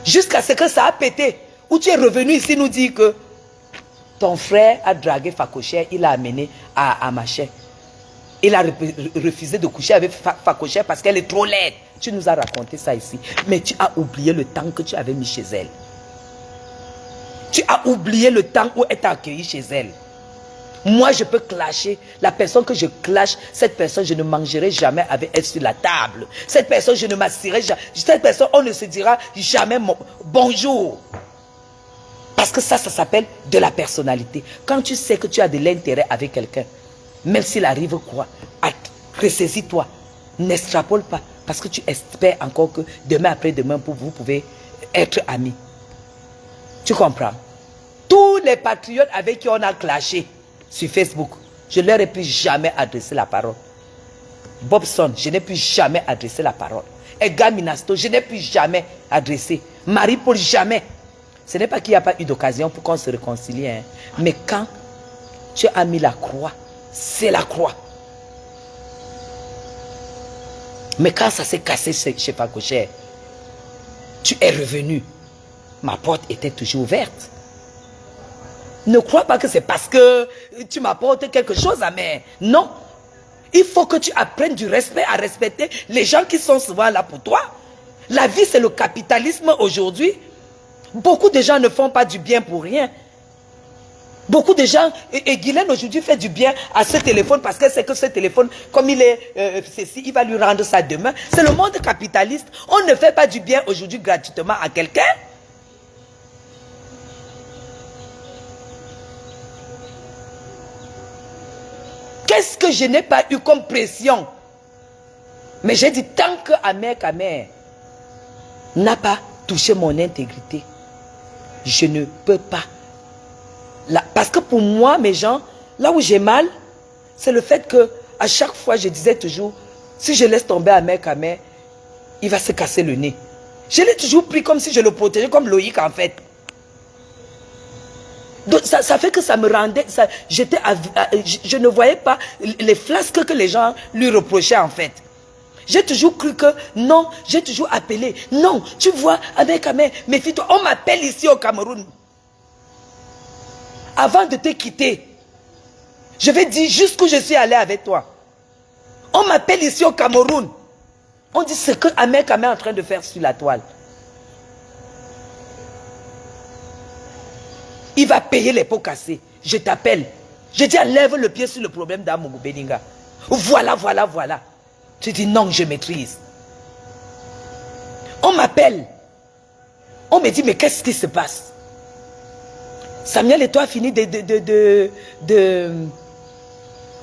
Jusqu'à ce que ça a pété. Où tu es revenu ici nous dire que ton frère a dragué Fakoché, il l'a amené à Maché. Il a refusé de coucher avec Fakoché parce qu'elle est trop laide. Tu nous as raconté ça ici. Mais tu as oublié le temps que tu avais mis chez elle. Tu as oublié le temps où elle t'a accueilli chez elle. Moi, je peux clasher. La personne que je clash, cette personne, je ne mangerai jamais avec elle sur la table. Cette personne, je ne m'assirai jamais. Cette personne, on ne se dira jamais bonjour. Parce que ça s'appelle de la personnalité. Quand tu sais que tu as de l'intérêt avec quelqu'un, même s'il arrive quoi, ressaisis-toi. N'extrapole pas. Parce que tu espères encore que demain après-demain, vous pouvez être amis. Tu comprends? Tous les patriotes avec qui on a clashé sur Facebook, je ne leur ai plus jamais adressé la parole. Bobson, je n'ai plus jamais adressé la parole. Edgar Minasto, je n'ai plus jamais adressé. Marie-Paul, jamais. Ce n'est pas qu'il n'y a pas eu d'occasion pour qu'on se réconcilie. Hein. Mais quand tu as mis la croix, c'est la croix. Mais quand ça s'est cassé chez Fakoché, tu es revenu. Ma porte était toujours ouverte. Ne crois pas que c'est parce que tu m'apportes quelque chose à moi. Non. Il faut que tu apprennes du respect à respecter les gens qui sont souvent là pour toi. La vie, c'est le capitalisme aujourd'hui. Beaucoup de gens ne font pas du bien pour rien. Beaucoup de gens, et Guylaine aujourd'hui fait du bien à ce téléphone parce qu'elle sait que ce téléphone, comme il est ceci, il va lui rendre ça demain. C'est le monde capitaliste. On ne fait pas du bien aujourd'hui gratuitement à quelqu'un. Qu'est-ce que je n'ai pas eu comme pression? Mais j'ai dit, tant que Ahmed n'a pas touché mon intégrité, je ne peux pas. Parce que pour moi, mes gens, là où j'ai mal, c'est le fait que à chaque fois, je disais toujours, si je laisse tomber Ahmed, il va se casser le nez. Je l'ai toujours pris comme si je le protégeais, comme Loïc en fait. Donc ça fait que ça me rendait, je ne voyais pas les flasques que les gens lui reprochaient en fait. J'ai toujours cru que non, j'ai toujours appelé. Non, tu vois, Ahmed, méfie-toi, on m'appelle ici au Cameroun. Avant de te quitter, je vais dire jusqu'où je suis allé avec toi. On m'appelle ici au Cameroun. On dit ce que Ahmed est en train de faire sur la toile. Il va payer les pots cassés. Je t'appelle. Je dis, lève le pied sur le problème d'Amougou Beninga. Voilà, voilà, voilà. Tu dis, non, je maîtrise. On m'appelle. On me dit, mais qu'est-ce qui se passe? Samuel et toi fini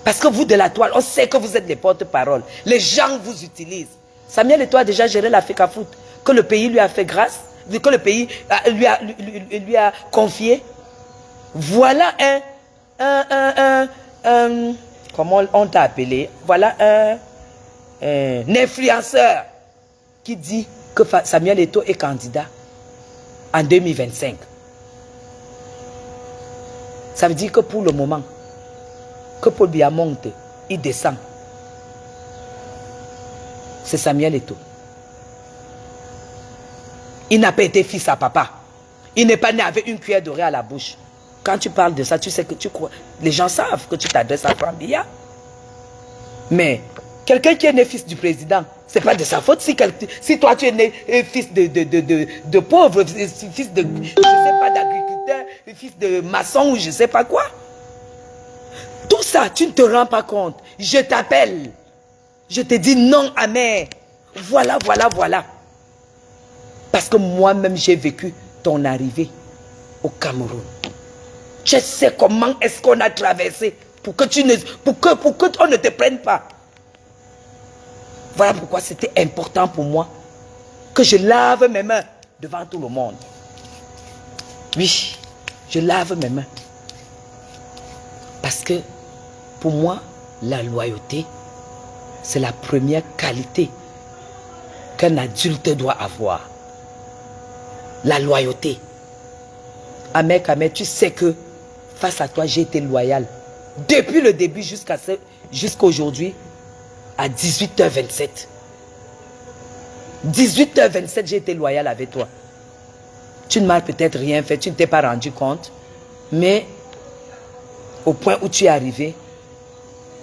Parce que vous de la toile, on sait que vous êtes les porte-parole. Les gens vous utilisent. Samuel et toi a déjà géré la FECAFOOT. Que le pays lui a fait grâce. Que le pays lui a confié. Voilà comment on t'a appelé? Voilà un influenceur qui dit que Samuel Eto'o est candidat en 2025. Ça veut dire que pour le moment, que Paul Biya monte, il descend. C'est Samuel Eto'o. Il n'a pas été fils à papa. Il n'est pas né avec une cuillère dorée à la bouche. Quand tu parles de ça, tu sais que tu crois. Les gens savent que tu t'adresses à Franck Biya. Mais quelqu'un qui est né fils du président, ce n'est pas de sa faute. Si toi tu es né fils de pauvre, fils de, je sais pas, d'agriculteur, fils de maçon ou je ne sais pas quoi. Tout ça, tu ne te rends pas compte. Je t'appelle. Je te dis non, Ahmed. Voilà, voilà, voilà. Parce que moi-même, j'ai vécu ton arrivée au Cameroun. Je sais comment est-ce qu'on a traversé pour que on ne te prenne pas. Voilà pourquoi c'était important pour moi que je lave mes mains devant tout le monde. Oui, je lave mes mains. Parce que pour moi, la loyauté, c'est la première qualité qu'un adulte doit avoir. La loyauté. Ahmed Kamer, tu sais que face à toi, j'ai été loyal. Depuis le début jusqu'à aujourd'hui, à 18h27. 18h27, j'ai été loyal avec toi. Tu ne m'as peut-être rien fait, tu ne t'es pas rendu compte. Mais au point où tu es arrivé,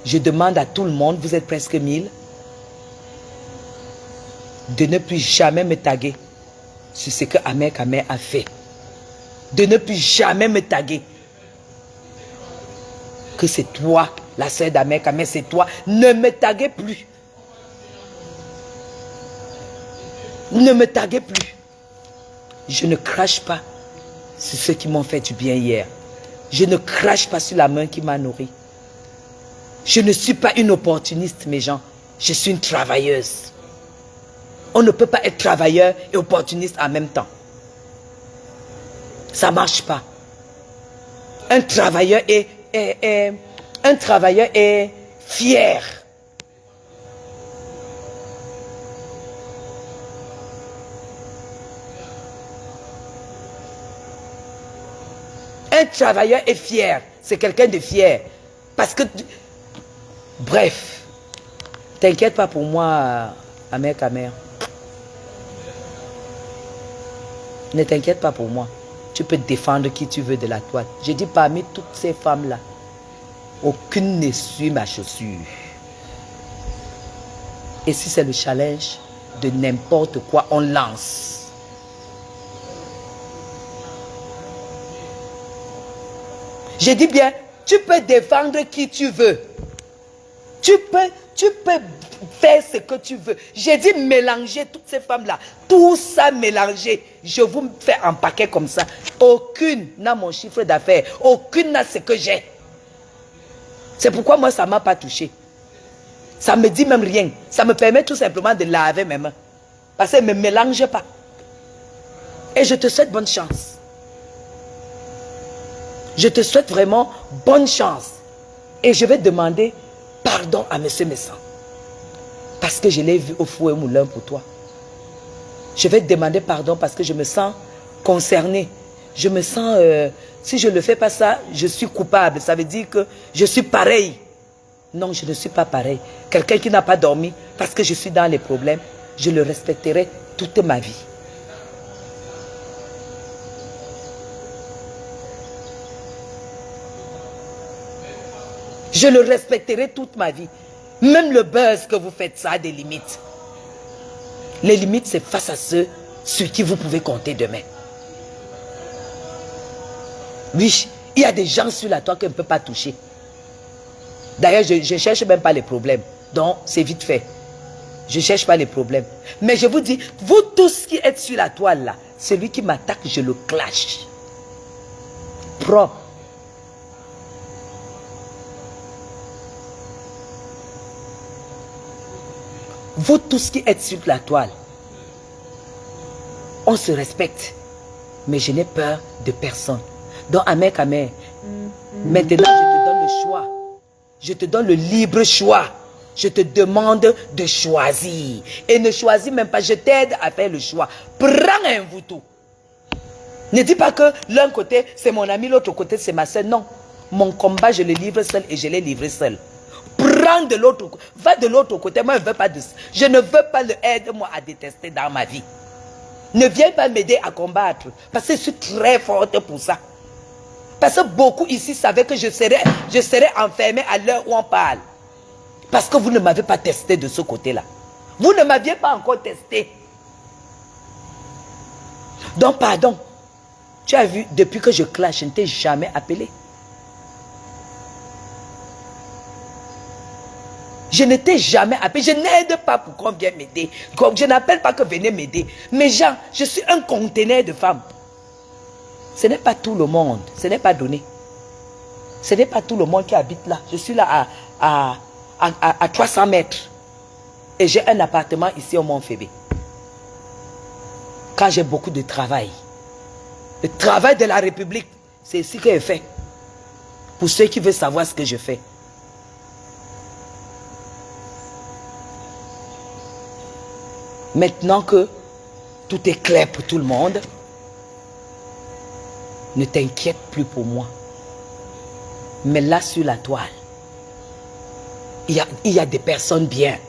je demande à tout le monde, vous êtes presque 1000, de ne plus jamais me taguer sur ce que Ahmed Kamer a fait. De ne plus jamais me taguer. Que c'est toi, la sœur d'Ahmed Kamer, c'est toi. Ne me taguez plus. Ne me taguez plus. Je ne crache pas sur ceux qui m'ont fait du bien hier. Je ne crache pas sur la main qui m'a nourri. Je ne suis pas une opportuniste, mes gens. Je suis une travailleuse. On ne peut pas être travailleur et opportuniste en même temps. Ça ne marche pas. Un travailleur est fier. Un travailleur est fier. C'est quelqu'un de fier. Parce que... Bref. T'inquiète pas pour moi, Ahmed Kamer. Ne t'inquiète pas pour moi. Tu peux défendre qui tu veux de la toile. Je dis parmi toutes ces femmes-là, aucune ne suit ma chaussure. Et si c'est le challenge de n'importe quoi, on lance. Je dis bien, tu peux défendre qui tu veux. Tu peux faire ce que tu veux. J'ai dit mélanger toutes ces femmes-là. Tout ça mélangé. Je vous fais un paquet comme ça. Aucune n'a mon chiffre d'affaires. Aucune n'a ce que j'ai. C'est pourquoi moi, ça ne m'a pas touché. Ça ne me dit même rien. Ça me permet tout simplement de laver mes mains. Parce qu'elle ne me mélange pas. Et je te souhaite bonne chance. Je te souhaite vraiment bonne chance. Et je vais demander pardon à M. Messan. Parce que je l'ai vu au four et moulin pour toi. Je vais te demander pardon parce que je me sens concernée. Je me sens... si je ne fais pas ça, je suis coupable. Ça veut dire que je suis pareil. Non, je ne suis pas pareil. Quelqu'un qui n'a pas dormi parce que je suis dans les problèmes, je le respecterai toute ma vie. Je le respecterai toute ma vie. Même le buzz que vous faites, ça a des limites. Les limites, c'est face à ceux sur qui vous pouvez compter demain. Oui, il y a des gens sur la toile qu'on ne peut pas toucher. D'ailleurs, je ne cherche même pas les problèmes. Donc, c'est vite fait. Je ne cherche pas les problèmes. Mais je vous dis, vous tous qui êtes sur la toile là, celui qui m'attaque, je le clash. Propre. Vous tous qui êtes sur la toile, on se respecte. Mais je n'ai peur de personne. Donc, Ahmed Kamer, maintenant, je te donne le choix. Je te donne le libre choix. Je te demande de choisir. Et ne choisis même pas, je t'aide à faire le choix. Prends un voutou. Ne dis pas que l'un côté, c'est mon ami, l'autre côté, c'est ma soeur. Non. Mon combat, je le livre seul et je l'ai livré seul. Prends de l'autre côté. Va de l'autre côté. Moi, je ne veux pas le aider, moi, à détester dans ma vie. Ne viens pas m'aider à combattre. Parce que je suis très forte pour ça. Parce que beaucoup ici savaient que je serais enfermé à l'heure où on parle. Parce que vous ne m'avez pas testé de ce côté-là. Vous ne m'aviez pas encore testé. Donc, pardon. Tu as vu, depuis que je clash, je ne t'ai jamais appelé. Je ne t'ai jamais appelé. Je n'aide pas pour qu'on vienne m'aider. Je n'appelle pas que venez m'aider. Mais Jean, je suis un conteneur de femmes. Ce n'est pas tout le monde. Ce n'est pas donné. Ce n'est pas tout le monde qui habite là. Je suis là à 300 mètres. Et j'ai un appartement ici au Mont-Fébé. Quand j'ai beaucoup de travail. Le travail de la République, c'est ici que je fais. Pour ceux qui veulent savoir ce que je fais. Maintenant que tout est clair pour tout le monde, ne t'inquiète plus pour moi. Mais là sur la toile, il y a des personnes bien.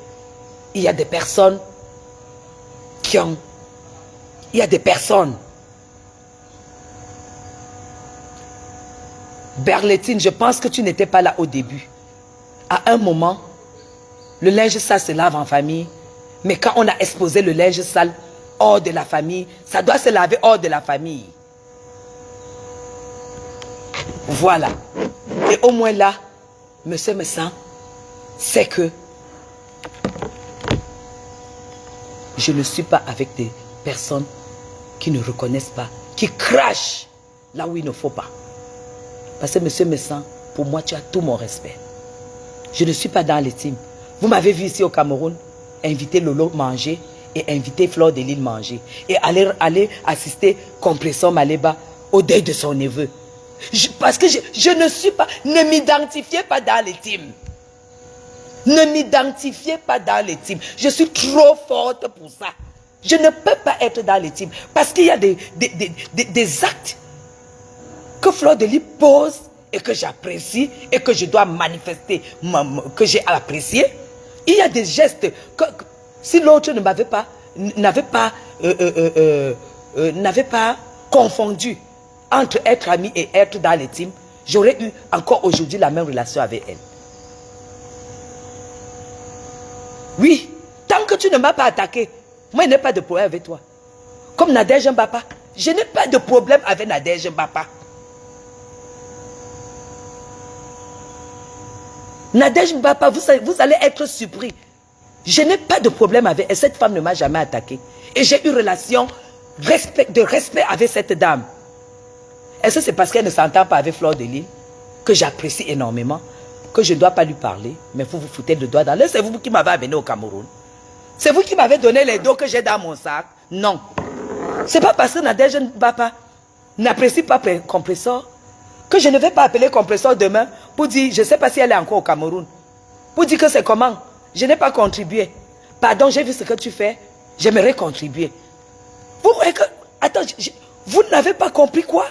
Il y a des personnes qui ont... Il y a des personnes. Berlétine, je pense que tu n'étais pas là au début. À un moment, le linge sale se lave en famille. Mais quand on a exposé le linge sale hors de la famille, ça doit se laver hors de la famille. Voilà. Et au moins là, monsieur Messan, c'est que je ne suis pas avec des personnes qui ne reconnaissent pas, qui crachent là où il ne faut pas. Parce que monsieur Messan, pour moi, tu as tout mon respect. Je ne suis pas dans les teams. Vous m'avez vu ici au Cameroun, inviter Lolo manger et inviter Fleur de Lille manger. Et aller assister Compression Maléba au deuil de son neveu. Parce que je ne suis pas... Ne m'identifiez pas dans les teams. Ne m'identifiez pas dans les teams. Je suis trop forte pour ça. Je ne peux pas être dans les teams. Parce qu'il y a des actes que Fleur de Lille pose et que j'apprécie et que je dois manifester, que j'ai apprécié. Il y a des gestes que si l'autre n'avait pas confondu entre être ami et être dans les teams, j'aurais eu encore aujourd'hui la même relation avec elle. Oui, tant que tu ne m'as pas attaqué, moi je n'ai pas de problème avec toi. Comme Nadège Mbapa, je n'ai pas de problème avec Nadège Mbapa. Nadège Mbapa, vous allez être surpris. Je n'ai pas de problème avec elle. Cette femme ne m'a jamais attaqué. Et j'ai eu relation de respect avec cette dame. Est-ce que c'est parce qu'elle ne s'entend pas avec Fleur de Lille, que j'apprécie énormément, que je ne dois pas lui parler, mais vous vous foutez le doigt dans l'œil? C'est vous qui m'avez amené au Cameroun. C'est vous qui m'avez donné les dos que j'ai dans mon sac. Non. C'est pas parce que Nadège Mbapa n'apprécie pas Compressor que je ne vais pas appeler Compressor demain pour dire, je ne sais pas si elle est encore au Cameroun, pour dire que c'est comment. Je n'ai pas contribué. Pardon, j'ai vu ce que tu fais. J'aimerais contribuer. Vous voyez que... Attends, vous n'avez pas compris quoi?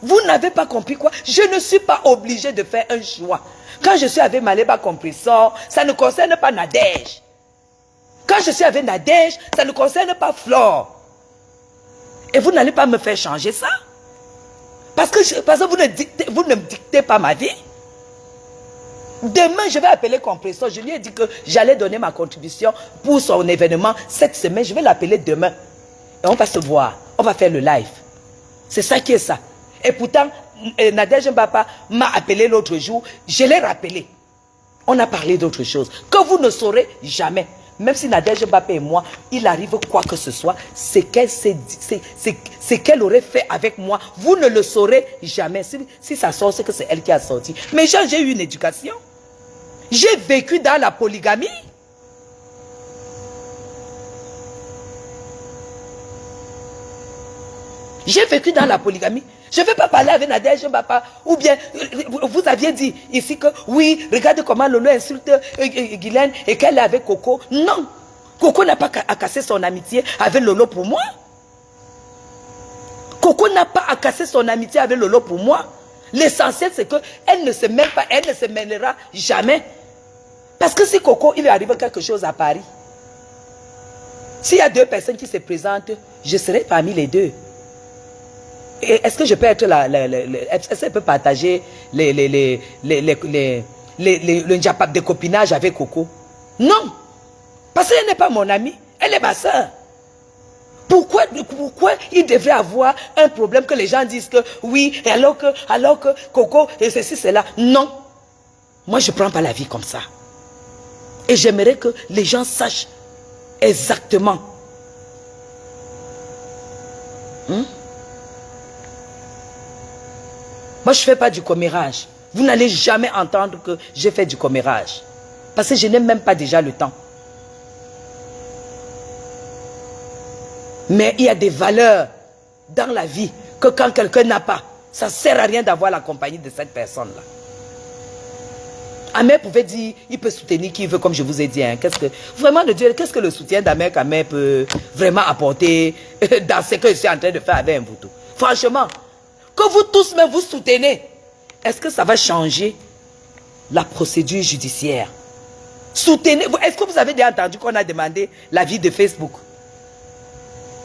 Vous n'avez pas compris quoi? Je ne suis pas obligé de faire un choix. Quand je suis avec Maléba Compressor, ça ne concerne pas Nadège. Quand je suis avec Nadège, ça ne concerne pas Flore. Et vous n'allez pas me faire changer ça? Parce que vous ne me dictez pas ma vie. Demain, je vais appeler Compressor. Je lui ai dit que j'allais donner ma contribution pour son événement cette semaine. Je vais l'appeler demain. Et on va se voir. On va faire le live. C'est ça qui est ça. Et pourtant, Nadège Mbapa m'a appelé l'autre jour. Je l'ai rappelé. On a parlé d'autre chose. Que vous ne saurez jamais. Même si Nadège Mbapa et moi, il arrive quoi que ce soit, c'est qu'elle aurait fait avec moi. Vous ne le saurez jamais. Si ça sort, c'est que c'est elle qui a sorti. Mais j'ai eu une éducation. J'ai vécu dans la polygamie. J'ai vécu dans la polygamie. Je ne vais pas parler avec Nadège Mbapa. Ou bien, vous aviez dit ici que, oui, regarde comment Lolo insulte Guylaine et qu'elle est avec Coco. Non. Coco n'a pas à casser son amitié avec Lolo pour moi. Coco n'a pas à casser son amitié avec Lolo pour moi. L'essentiel, c'est qu'elle ne se mêle pas, elle ne se mêlera jamais. Parce que si Coco, il lui arrive quelque chose à Paris, s'il y a deux personnes qui se présentent, je serai parmi les deux. Est-ce que je peux être est-ce qu'elle peut partager le njapap de copinage avec Coco? Non. Parce qu'elle n'est pas mon amie, elle est ma soeur. Pourquoi il devrait avoir un problème que les gens disent que oui, alors que Coco et ceci, cela? Non. Moi, je ne prends pas la vie comme ça. Et j'aimerais que les gens sachent exactement. Moi, je ne fais pas du commérage. Vous n'allez jamais entendre que j'ai fait du commérage. Parce que je n'ai même pas déjà le temps. Mais il y a des valeurs dans la vie que quand quelqu'un n'a pas, ça ne sert à rien d'avoir la compagnie de cette personne-là. Amer pouvait dire, il peut soutenir qui veut, comme je vous ai dit. Hein. Vraiment, de Dieu, qu'est-ce que le soutien d'Amer qu'Amer peut vraiment apporter dans ce que je suis en train de faire avec vous tous? Franchement, que vous tous même vous soutenez, est-ce que ça va changer la procédure judiciaire? Soutenez. Est-ce que vous avez déjà entendu qu'on a demandé l'avis de Facebook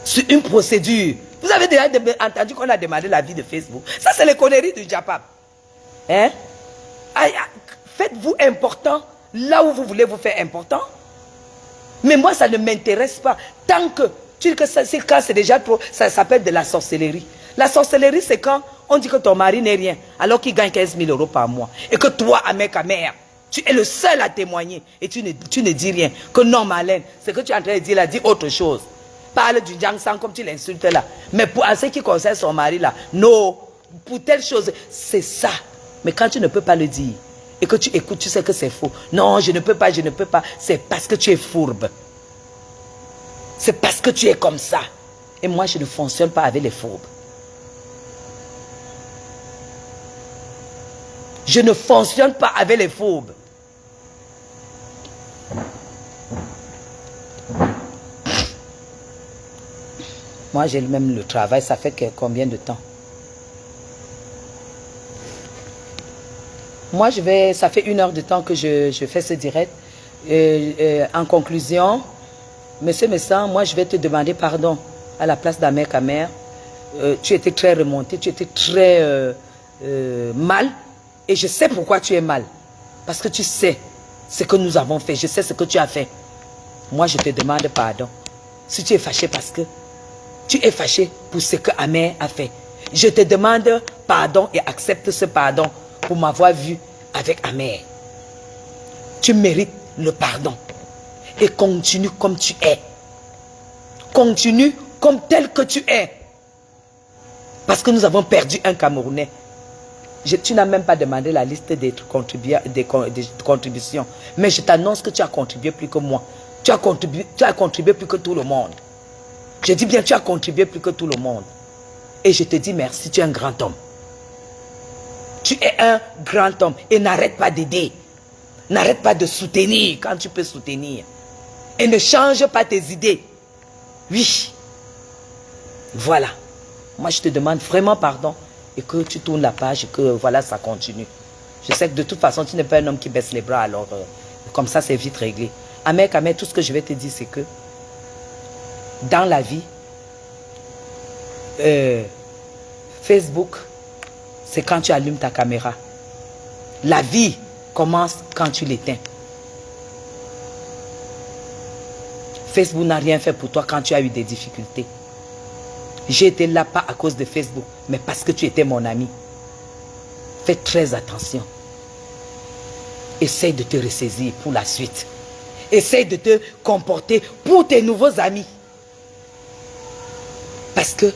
sur une procédure? Vous avez déjà entendu qu'on a demandé l'avis de Facebook? Ça, c'est les conneries du Japon. Hein? Faites-vous important là où vous voulez vous faire important. Mais moi, ça ne m'intéresse pas. Tant que, c'est déjà trop, ça s'appelle de la sorcellerie. La sorcellerie, c'est quand on dit que ton mari n'est rien, alors qu'il gagne 15 000 € par mois. Et que toi, mère, tu es le seul à témoigner. Et tu ne dis rien. Que non, Marlène, ce que tu es en train de dire là, dis autre chose. Parle du Jiangsan comme tu l'insultes là. Mais pour ce qui concerne son mari là, non, pour telle chose, c'est ça. Mais quand tu ne peux pas le dire, et que tu écoutes, tu sais que c'est faux. Non, je ne peux pas, c'est parce que tu es fourbe. C'est parce que tu es comme ça. Et moi, je ne fonctionne pas avec les fourbes. Je ne fonctionne pas avec les fourbes. Moi, j'ai même le travail, ça fait combien de temps? Moi, ça fait 1 heure de temps que je fais ce direct. En conclusion, Monsieur Messan, moi, je vais te demander pardon à la place d'Amer Kamer. Tu étais très remonté, tu étais très mal. Et je sais pourquoi tu es mal. Parce que tu sais ce que nous avons fait. Je sais ce que tu as fait. Moi, je te demande pardon. Si tu es fâché parce que tu es fâché pour ce que Amer a fait. Je te demande pardon et accepte ce pardon pour m'avoir vu avec Amer. Tu mérites le pardon. Et continue comme tu es. Continue comme tel que tu es. Parce que nous avons perdu un Camerounais. Tu n'as même pas demandé la liste des contributions. Mais je t'annonce que tu as contribué plus que moi. Tu as contribué plus que tout le monde. Je dis bien, tu as contribué plus que tout le monde. Et je te dis merci, tu es un grand homme. Tu es un grand homme. Et n'arrête pas d'aider. N'arrête pas de soutenir quand tu peux soutenir. Et ne change pas tes idées. Oui. Voilà. Moi, je te demande vraiment pardon. Et que tu tournes la page et que voilà, ça continue. Je sais que de toute façon, tu n'es pas un homme qui baisse les bras. Alors, comme ça, c'est vite réglé. Amer, tout ce que je vais te dire, c'est que dans la vie, Facebook, c'est quand tu allumes ta caméra. La vie commence quand tu l'éteins. Facebook n'a rien fait pour toi quand tu as eu des difficultés. J'ai été là pas à cause de Facebook, mais parce que tu étais mon ami. Fais très attention. Essaye de te ressaisir pour la suite. Essaye de te comporter pour tes nouveaux amis. Parce que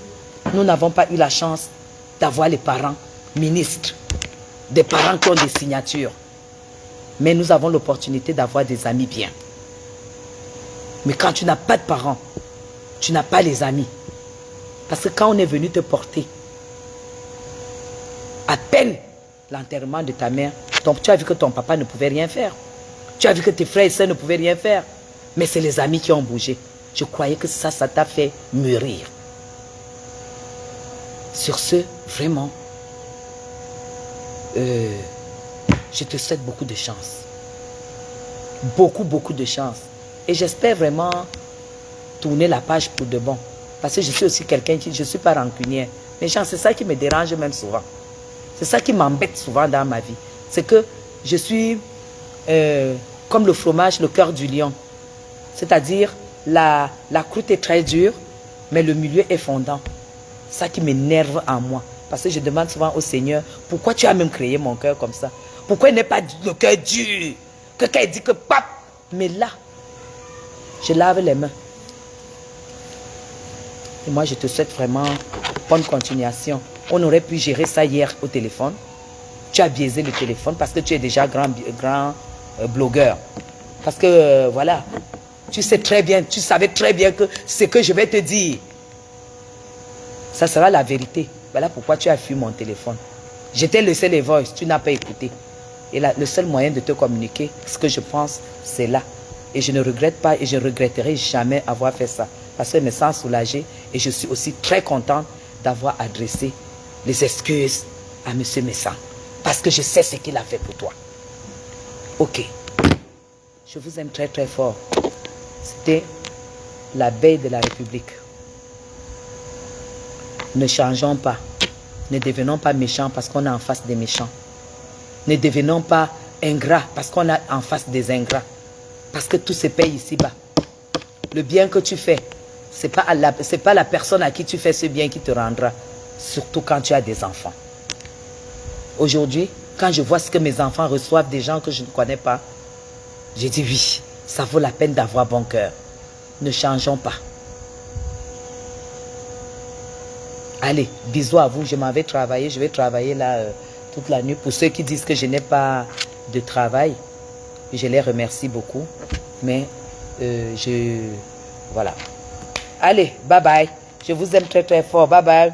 nous n'avons pas eu la chance d'avoir les parents ministres, des parents qui ont des signatures. Mais nous avons l'opportunité d'avoir des amis bien. Mais quand tu n'as pas de parents, tu n'as pas les amis. Parce que quand on est venu te porter, à peine l'enterrement de ta mère, tu as vu que ton papa ne pouvait rien faire. Tu as vu que tes frères et sœurs ne pouvaient rien faire. Mais c'est les amis qui ont bougé. Je croyais que ça t'a fait mûrir. Sur ce, vraiment, je te souhaite beaucoup de chance. Beaucoup, beaucoup de chance. Et j'espère vraiment tourner la page pour de bon. Parce que je suis aussi quelqu'un qui, je ne suis pas rancunière. Mais c'est ça qui me dérange même souvent. C'est ça qui m'embête souvent dans ma vie. C'est que je suis comme le fromage, le cœur du lion. C'est-à-dire, la croûte est très dure, mais le milieu est fondant. C'est ça qui m'énerve en moi. Parce que je demande souvent au Seigneur, pourquoi tu as même créé mon cœur comme ça? Pourquoi il n'est pas le cœur dur? Que quand il dit que pape, Mais là, je lave les mains. Et moi, je te souhaite vraiment bonne continuation. On aurait pu gérer ça hier au téléphone. Tu as biaisé le téléphone parce que tu es déjà grand blogueur. Parce que, voilà, tu sais très bien, tu savais très bien que ce que je vais te dire, ça sera la vérité. Voilà pourquoi tu as fui mon téléphone. Je t'ai laissé les voices, tu n'as pas écouté. Et là, le seul moyen de te communiquer, ce que je pense, c'est là. Et je ne regrette pas et je ne regretterai jamais avoir fait ça. Parce que je me sens soulagée et je suis aussi très contente d'avoir adressé les excuses à M. Messang. Parce que je sais ce qu'il a fait pour toi. Ok. Je vous aime très très fort. C'était la veille de la République. Ne changeons pas. Ne devenons pas méchants parce qu'on est en face des méchants. Ne devenons pas ingrats parce qu'on est en face des ingrats. Parce que tout se paye ici-bas. Le bien que tu fais, ce n'est pas la personne à qui tu fais ce bien qui te rendra. Surtout quand tu as des enfants. Aujourd'hui, quand je vois ce que mes enfants reçoivent des gens que je ne connais pas, j'ai dit oui, ça vaut la peine d'avoir bon cœur. Ne changeons pas. Allez, bisous à vous, je m'en vais travailler. Je vais travailler là toute la nuit. Pour ceux qui disent que je n'ai pas de travail, je les remercie beaucoup. Mais voilà. Allez, bye bye. Je vous aime très très fort. Bye bye.